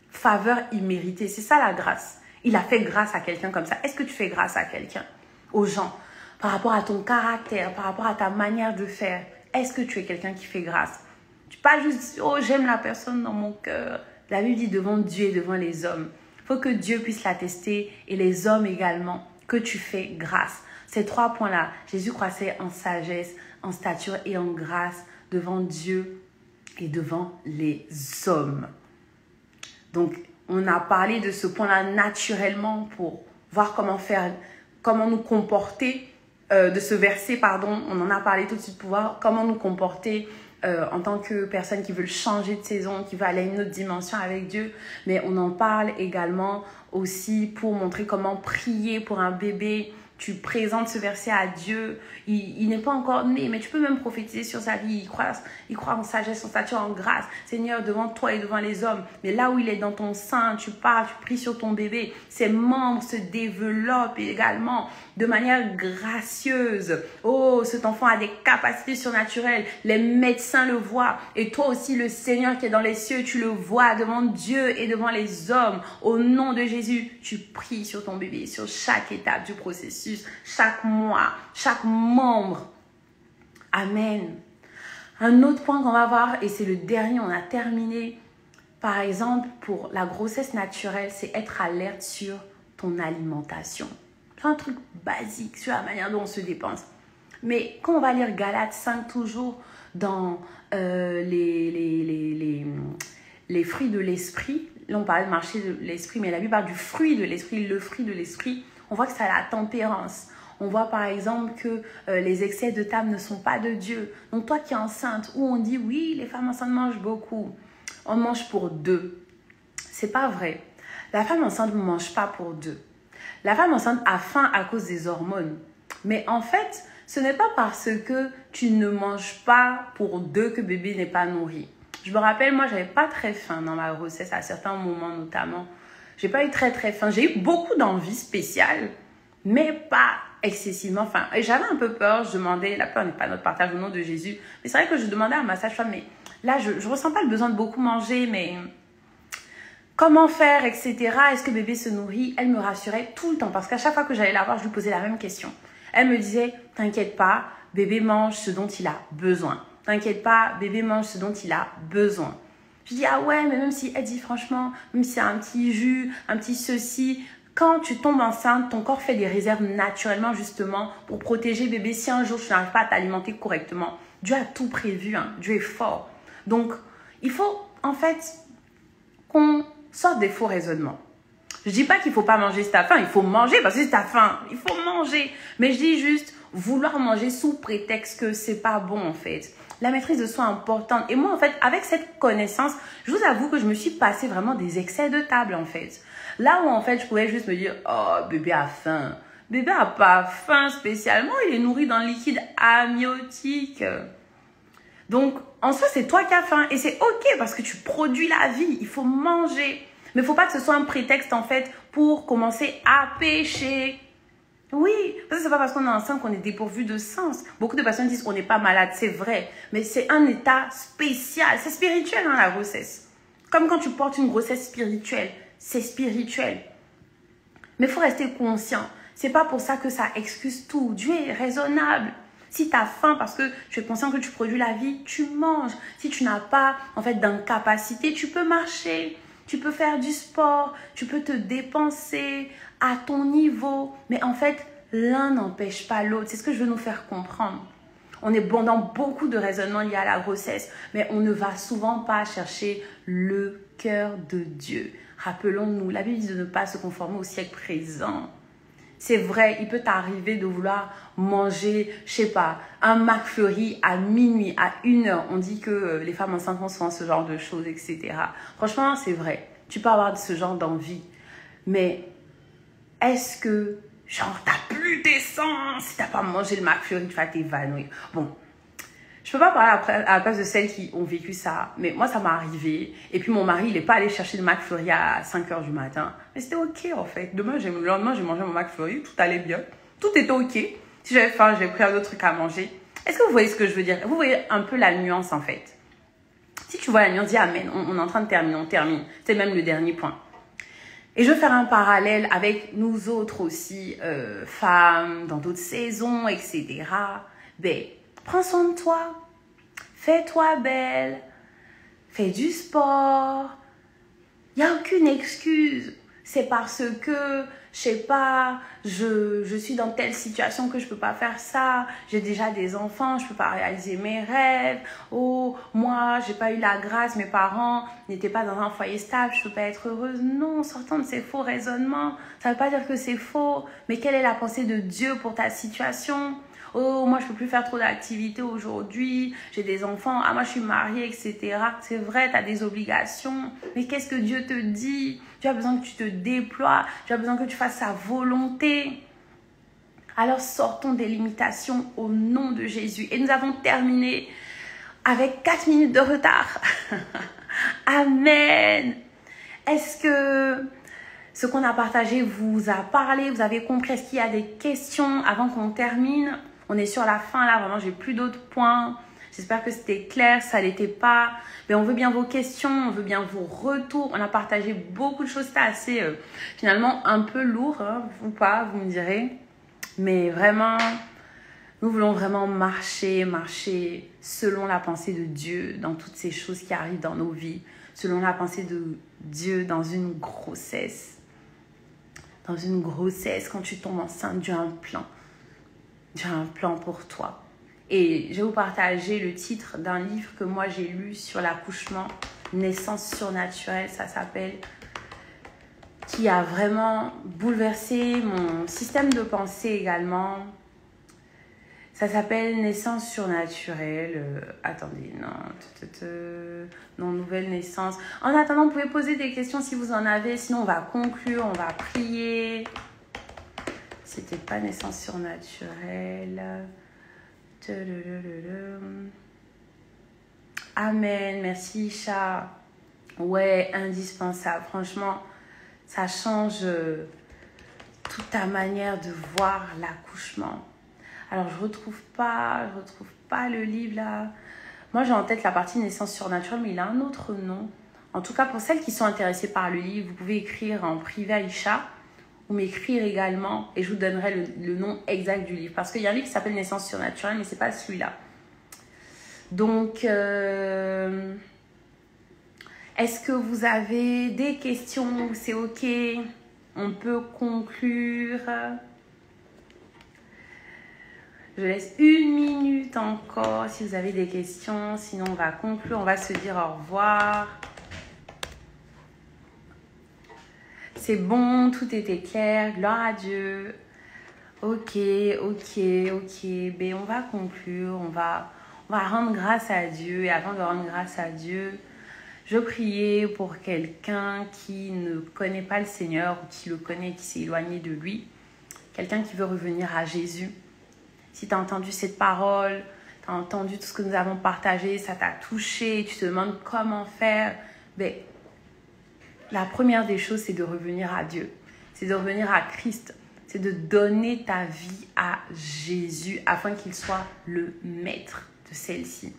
Faveur imméritée, c'est ça la grâce. Il a fait grâce à quelqu'un comme ça. Est-ce que tu fais grâce à quelqu'un, aux gens, par rapport à ton caractère, par rapport à ta manière de faire? Est-ce que tu es quelqu'un qui fait grâce? Tu pas juste, oh, j'aime la personne dans mon cœur. La Bible dit devant Dieu et devant les hommes. Il faut que Dieu puisse l'attester et les hommes également, que tu fais grâce. Ces 3 points-là, Jésus croissait en sagesse, en stature et en grâce devant Dieu et devant les hommes. Donc, on a parlé de ce point-là naturellement pour voir comment nous comporter, de ce verset, pardon, on en a parlé tout de suite pour voir comment nous comporter en tant que personne qui veut changer de saison, qui veut aller à une autre dimension avec Dieu. Mais on en parle également aussi pour montrer comment prier pour un bébé. Tu présentes ce verset à Dieu. Il n'est pas encore né, mais tu peux même prophétiser sur sa vie. Il croit en sagesse, en stature, en grâce. Seigneur, devant toi et devant les hommes. Mais là où il est dans ton sein, tu parles, tu pries sur ton bébé. Ses membres se développent également de manière gracieuse. Oh, cet enfant a des capacités surnaturelles. Les médecins le voient. Et toi aussi, le Seigneur qui est dans les cieux, tu le vois devant Dieu et devant les hommes. Au nom de Jésus, tu pries sur ton bébé, sur chaque étape du processus, chaque mois, chaque membre. Amen. Un autre point qu'on va voir, et c'est le dernier, on a terminé. Par exemple, pour la grossesse naturelle, c'est être alerte sur ton alimentation. C'est un truc basique sur la manière dont on se dépense. Mais quand on va lire Galates 5 toujours dans les fruits de l'esprit, là on parle de marché de l'esprit, mais la Bible parle du fruit de l'esprit, le fruit de l'esprit, on voit que c'est la tempérance. On voit par exemple que les excès de table ne sont pas de Dieu. Donc toi qui es enceinte, où on dit oui, les femmes enceintes mangent beaucoup, on mange pour 2. C'est pas vrai. La femme enceinte ne mange pas pour 2. La femme enceinte a faim à cause des hormones. Mais en fait, ce n'est pas parce que tu ne manges pas pour 2 que bébé n'est pas nourri. Je me rappelle, moi, j'avais pas très faim dans ma grossesse, à certains moments notamment. J'ai pas eu très faim. J'ai eu beaucoup d'envie spéciale, mais pas excessivement faim. Et j'avais un peu peur, je demandais, la peur n'est pas notre partage au nom de Jésus, mais c'est vrai que je demandais à ma sage-femme, mais là, je ressens pas le besoin de beaucoup manger, mais comment faire, etc. Est-ce que bébé se nourrit? Elle me rassurait tout le temps, parce qu'à chaque fois que j'allais la voir, je lui posais la même question. Elle me disait, t'inquiète pas, bébé mange ce dont il a besoin. T'inquiète pas, bébé mange ce dont il a besoin. Je dis, ah ouais, mais même si elle dit franchement, même si c'est un petit jus, un petit ceci, quand tu tombes enceinte, ton corps fait des réserves naturellement justement pour protéger bébé. Si un jour tu n'arrives pas à t'alimenter correctement, Dieu a tout prévu, hein. Dieu est fort. Donc, il faut en fait qu'on sorte des faux raisonnements. Je dis pas qu'il faut pas manger si t'as faim, il faut manger parce que si t'as faim, il faut manger. Mais je dis juste vouloir manger sous prétexte que c'est pas bon en fait. La maîtrise de soi est importante. Et moi, en fait, avec cette connaissance, je vous avoue que je me suis passé vraiment des excès de table, en fait. Là où, en fait, je pouvais juste me dire, oh, bébé a faim. Bébé a pas faim spécialement, il est nourri d'un liquide amniotique. Donc, en soi, c'est toi qui as faim. Et c'est OK parce que tu produis la vie. Il faut manger. Mais il ne faut pas que ce soit un prétexte, en fait, pour commencer à pécher. Oui, parce que c'est pas parce qu'on est enceinte qu'on est dépourvu de sens. Beaucoup de personnes disent qu'on n'est pas malade, c'est vrai. Mais c'est un état spécial. C'est spirituel, hein, la grossesse. Comme quand tu portes une grossesse spirituelle. C'est spirituel. Mais il faut rester conscient. C'est pas pour ça que ça excuse tout. Dieu est raisonnable. Si tu as faim parce que tu es conscient que tu produis la vie, tu manges. Si tu n'as pas, en fait, d'incapacité, tu peux marcher. Tu peux faire du sport. Tu peux te dépenser à ton niveau. Mais en fait, l'un n'empêche pas l'autre. C'est ce que je veux nous faire comprendre. On est bon dans beaucoup de raisonnements liés à la grossesse, mais on ne va souvent pas chercher le cœur de Dieu. Rappelons-nous, la Bible dit de ne pas se conformer au siècle présent. C'est vrai, il peut t'arriver de vouloir manger, je sais pas, un McFlurry à minuit, à 1h. On dit que les femmes enceintes font souvent ce genre de choses, etc. Franchement, c'est vrai. Tu peux avoir ce genre d'envie. Mais est-ce que, genre, t'as plus d'essence? Si t'as pas mangé le McFlurry, tu vas t'évanouir. Bon, je peux pas parler à la place de celles qui ont vécu ça, mais moi, ça m'est arrivé. Et puis, mon mari, il n'est pas allé chercher le McFlurry à 5h du matin. Mais c'était OK, en fait. Le lendemain, j'ai mangé mon McFlurry, tout allait bien. Tout était OK. Si j'avais faim, j'ai pris un autre truc à manger. Est-ce que vous voyez ce que je veux dire? Vous voyez un peu la nuance, en fait. Si tu vois la nuance, dis amen. On est en train de terminer, on termine. C'est même le dernier point. Et je veux faire un parallèle avec nous autres aussi, femmes, dans d'autres saisons, etc. Ben, prends soin de toi. Fais-toi belle. Fais du sport. Il n'y a aucune excuse. C'est parce que, je sais pas, je suis dans telle situation que je peux pas faire ça. J'ai déjà des enfants, je peux pas réaliser mes rêves. Oh, moi, j'ai pas eu la grâce, mes parents n'étaient pas dans un foyer stable, je peux pas être heureuse. Non, sortant de ces faux raisonnements. Ça veut pas dire que c'est faux, mais quelle est la pensée de Dieu pour ta situation? Oh, moi, je peux plus faire trop d'activités aujourd'hui. J'ai des enfants. Ah, moi, je suis mariée, etc. C'est vrai, tu as des obligations. Mais qu'est-ce que Dieu te dit? Tu as besoin que tu te déploies. Tu as besoin que tu fasses sa volonté. Alors, sortons des limitations au nom de Jésus. Et nous avons terminé avec 4 minutes de retard. Amen. Est-ce que ce qu'on a partagé vous a parlé? Vous avez compris? Est-ce qu'il y a des questions avant qu'on termine? On est sur la fin là, vraiment, j'ai plus d'autres points. J'espère que c'était clair, ça l'était pas. Mais on veut bien vos questions, on veut bien vos retours. On a partagé beaucoup de choses, c'était assez finalement un peu lourd, hein, ou pas, vous me direz. Mais vraiment, nous voulons vraiment marcher selon la pensée de Dieu dans toutes ces choses qui arrivent dans nos vies. Selon la pensée de Dieu dans une grossesse. Dans une grossesse, quand tu tombes enceinte, Dieu a un plan. J'ai un plan pour toi. Et je vais vous partager le titre d'un livre que moi j'ai lu sur l'accouchement, Naissance surnaturelle, ça s'appelle, qui a vraiment bouleversé mon système de pensée également. Ça s'appelle Naissance surnaturelle. Attendez, non, nouvelle naissance. En attendant, vous pouvez poser des questions si vous en avez. Sinon, on va conclure, on va prier. C'était pas naissance surnaturelle. Amen. Merci, Isha. Ouais, indispensable. Franchement, ça change toute ta manière de voir l'accouchement. Alors, je retrouve pas le livre là. Moi, j'ai en tête la partie naissance surnaturelle, mais il a un autre nom. En tout cas, pour celles qui sont intéressées par le livre, vous pouvez écrire en privé à Isha ou m'écrire également et je vous donnerai le nom exact du livre. Parce qu'il y a un livre qui s'appelle Naissance surnaturelle, mais ce n'est pas celui-là. Donc, est-ce que vous avez des questions? C'est OK? On peut conclure. Je laisse 1 minute encore si vous avez des questions. Sinon, on va conclure. On va se dire au revoir. C'est bon, tout était clair. Gloire à Dieu. Ok. Ben, on va conclure. On va rendre grâce à Dieu. Et avant de rendre grâce à Dieu, je priais pour quelqu'un qui ne connaît pas le Seigneur ou qui le connaît, qui s'est éloigné de lui. Quelqu'un qui veut revenir à Jésus. Si tu as entendu cette parole, tu as entendu tout ce que nous avons partagé, ça t'a touché, tu te demandes comment faire, ben, la première des choses, c'est de revenir à Dieu. C'est de revenir à Christ. C'est de donner ta vie à Jésus afin qu'il soit le maître de celle-ci.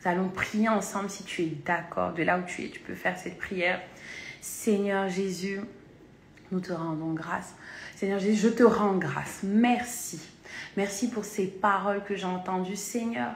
Nous allons prier ensemble si tu es d'accord. De là où tu es, tu peux faire cette prière. Seigneur Jésus, nous te rendons grâce. Seigneur Jésus, je te rends grâce. Merci. Merci pour ces paroles que j'ai entendues, Seigneur.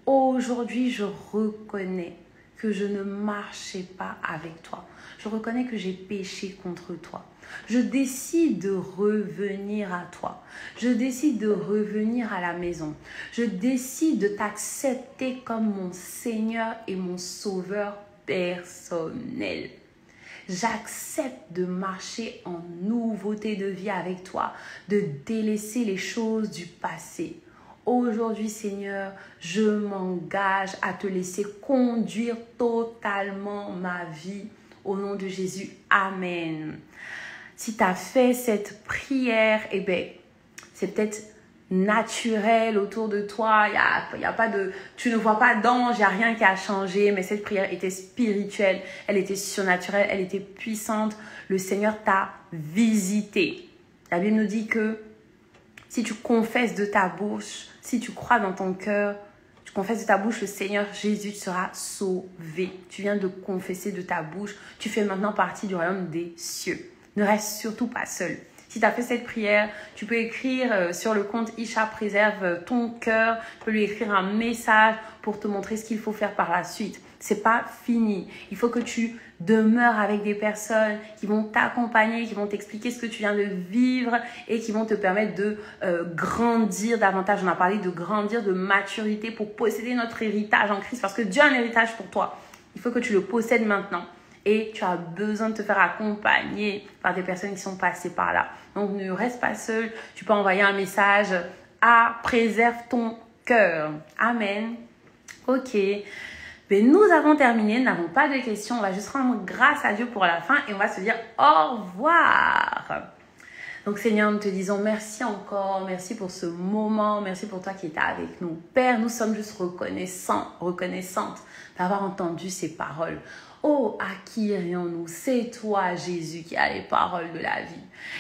Aujourd'hui, je reconnais que je ne marchais pas avec toi. Je reconnais que j'ai péché contre toi. Je décide de revenir à toi. Je décide de revenir à la maison. Je décide de t'accepter comme mon Seigneur et mon Sauveur personnel. J'accepte de marcher en nouveauté de vie avec toi, de délaisser les choses du passé. Aujourd'hui, Seigneur, je m'engage à te laisser conduire totalement ma vie. Au nom de Jésus, Amen. Si tu as fait cette prière, eh bien, c'est peut-être naturel autour de toi. Y a pas de, tu ne vois pas d'ange, il n'y a rien qui a changé. Mais cette prière était spirituelle, elle était surnaturelle, elle était puissante. Le Seigneur t'a visité. La Bible nous dit que si tu confesses de ta bouche, si tu crois dans ton cœur, tu confesses de ta bouche le Seigneur Jésus, tu seras sauvé. Tu viens de confesser de ta bouche. Tu fais maintenant partie du royaume des cieux. Ne reste surtout pas seul. Si tu as fait cette prière, tu peux écrire sur le compte Isha Préserve ton cœur. Tu peux lui écrire un message pour te montrer ce qu'il faut faire par la suite. C'est pas fini. Il faut que tu demeures avec des personnes qui vont t'accompagner, qui vont t'expliquer ce que tu viens de vivre et qui vont te permettre de grandir davantage. On a parlé de grandir, de maturité pour posséder notre héritage en Christ parce que Dieu a un héritage pour toi. Il faut que tu le possèdes maintenant. Et tu as besoin de te faire accompagner par des personnes qui sont passées par là. Donc, ne reste pas seul. Tu peux envoyer un message à Préserve ton cœur. Amen. Ok. Mais nous avons terminé. Nous n'avons pas de questions. On va juste rendre grâce à Dieu pour la fin et on va se dire au revoir. Donc, Seigneur, nous te disons merci encore. Merci pour ce moment. Merci pour toi qui étais avec nous. Père, nous sommes juste reconnaissantes d'avoir entendu ces paroles. Oh, à qui irions-nous? C'est toi, Jésus, qui a les paroles de la vie.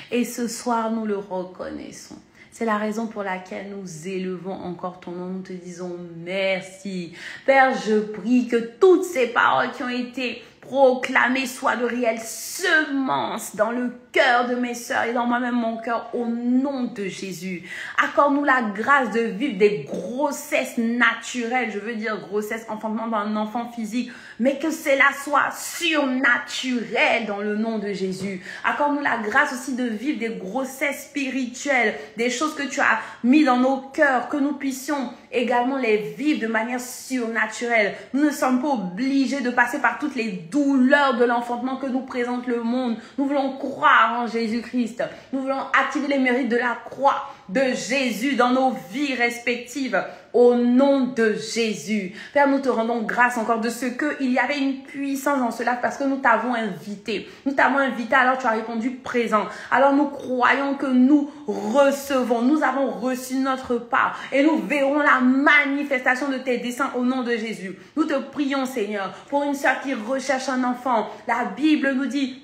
Et ce soir, nous le reconnaissons. C'est la raison pour laquelle nous élevons encore ton nom. Nous te disons merci. Père, je prie que toutes ces paroles qui ont été proclamées soient de réelles semences dans le cœur de mes sœurs et dans moi-même mon cœur au nom de Jésus. Accorde-nous la grâce de vivre des grossesses naturelles. Je veux dire grossesse, enfantement d'un enfant physique, mais que cela soit surnaturel dans le nom de Jésus. Accorde-nous la grâce aussi de vivre des grossesses spirituelles, des choses que tu as mis dans nos cœurs, que nous puissions également les vivre de manière surnaturelle. Nous ne sommes pas obligés de passer par toutes les douleurs de l'enfantement que nous présente le monde. Nous voulons croire en Jésus-Christ. Nous voulons activer les mérites de la croix de Jésus dans nos vies respectives. Au nom de Jésus. Père, nous te rendons grâce encore de ce qu'il y avait une puissance dans cela parce que nous t'avons invité. Nous t'avons invité, alors tu as répondu présent. Alors nous croyons que nous recevons. Nous avons reçu notre part et nous verrons la manifestation de tes desseins au nom de Jésus. Nous te prions, Seigneur, pour une sœur qui recherche un enfant. La Bible nous dit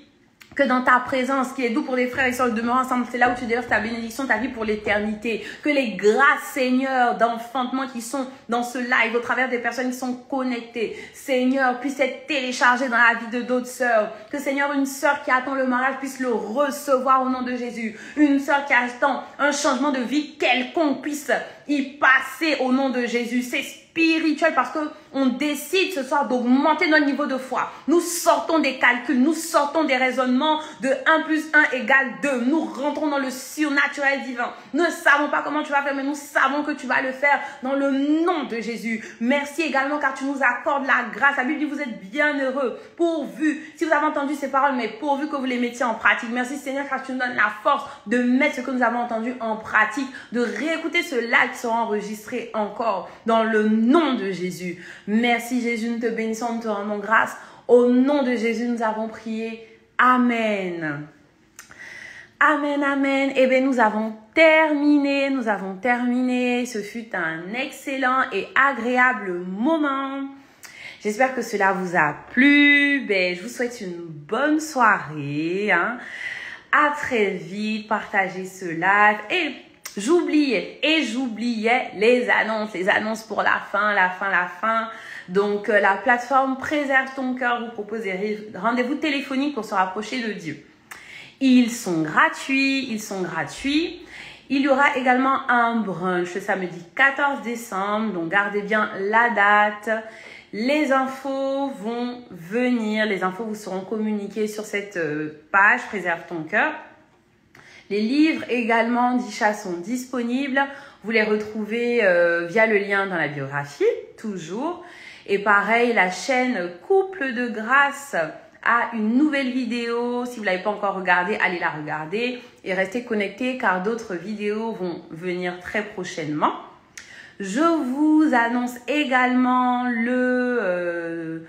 que dans ta présence, qui est doux pour les frères et sœurs, demeurent ensemble. C'est là où tu déverses ta bénédiction, ta vie pour l'éternité. Que les grâces, Seigneur, d'enfantement qui sont dans ce live, au travers des personnes qui sont connectées, Seigneur, puissent être téléchargées dans la vie de d'autres sœurs. Que, Seigneur, une sœur qui attend le mariage puisse le recevoir au nom de Jésus. Une sœur qui attend un changement de vie quelconque puisse y passer au nom de Jésus. C'est spirituel parce que on décide ce soir d'augmenter notre niveau de foi. Nous sortons des calculs, nous sortons des raisonnements de 1 plus 1 égale 2. Nous rentrons dans le surnaturel divin. Nous ne savons pas comment tu vas faire, mais nous savons que tu vas le faire dans le nom de Jésus. Merci également car tu nous accordes la grâce. La Bible dit vous êtes bien heureux, pourvu, si vous avez entendu ces paroles, mais pourvu que vous les mettiez en pratique. Merci Seigneur car tu nous donnes la force de mettre ce que nous avons entendu en pratique, de réécouter ce live qui sera enregistré encore dans le nom de Jésus. Merci Jésus, nous te bénissons, nous te rendons grâce. Au nom de Jésus, nous avons prié. Amen. Amen, amen. Eh bien, nous avons terminé. Ce fut un excellent et agréable moment. J'espère que cela vous a plu. Ben, je vous souhaite une bonne soirée. À très vite. Partagez ce live. Et j'oubliais les annonces pour la fin. Donc, la plateforme Préserve ton cœur vous propose des rendez-vous téléphoniques pour se rapprocher de Dieu. Ils sont gratuits. Il y aura également un brunch le samedi 14 décembre. Donc, gardez bien la date. Les infos vont venir. Les infos vous seront communiquées sur cette page Préserve ton cœur. Les livres également d'Isha sont disponibles. Vous les retrouvez via le lien dans la biographie, toujours. Et pareil, la chaîne Couple de Grâce a une nouvelle vidéo. Si vous ne l'avez pas encore regardée, allez la regarder. Et restez connectés car d'autres vidéos vont venir très prochainement. Je vous annonce également le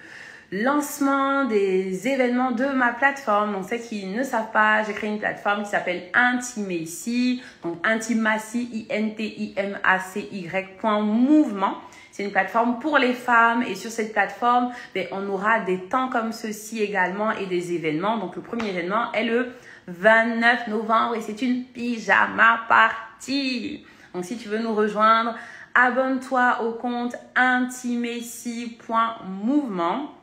lancement des événements de ma plateforme. Donc, ceux qui ne savent pas, j'ai créé une plateforme qui s'appelle Intimacy. Donc, Intimacy, INTIMACY.mouvement. C'est une plateforme pour les femmes et sur cette plateforme, on aura des temps comme ceci également et des événements. Donc, le premier événement est le 29 novembre et c'est une pyjama party. Donc, si tu veux nous rejoindre, abonne-toi au compte intimacy.mouvement.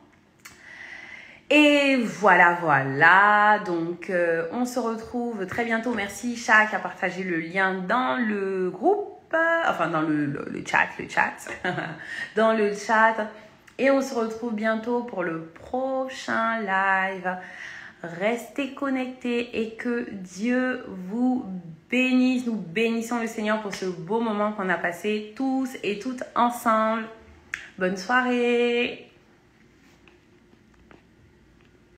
Et voilà. Donc, on se retrouve très bientôt. Merci Isha qui a partagé le lien dans le groupe, enfin dans le chat, dans le chat. Et on se retrouve bientôt pour le prochain live. Restez connectés et que Dieu vous bénisse. Nous bénissons le Seigneur pour ce beau moment qu'on a passé tous et toutes ensemble. Bonne soirée.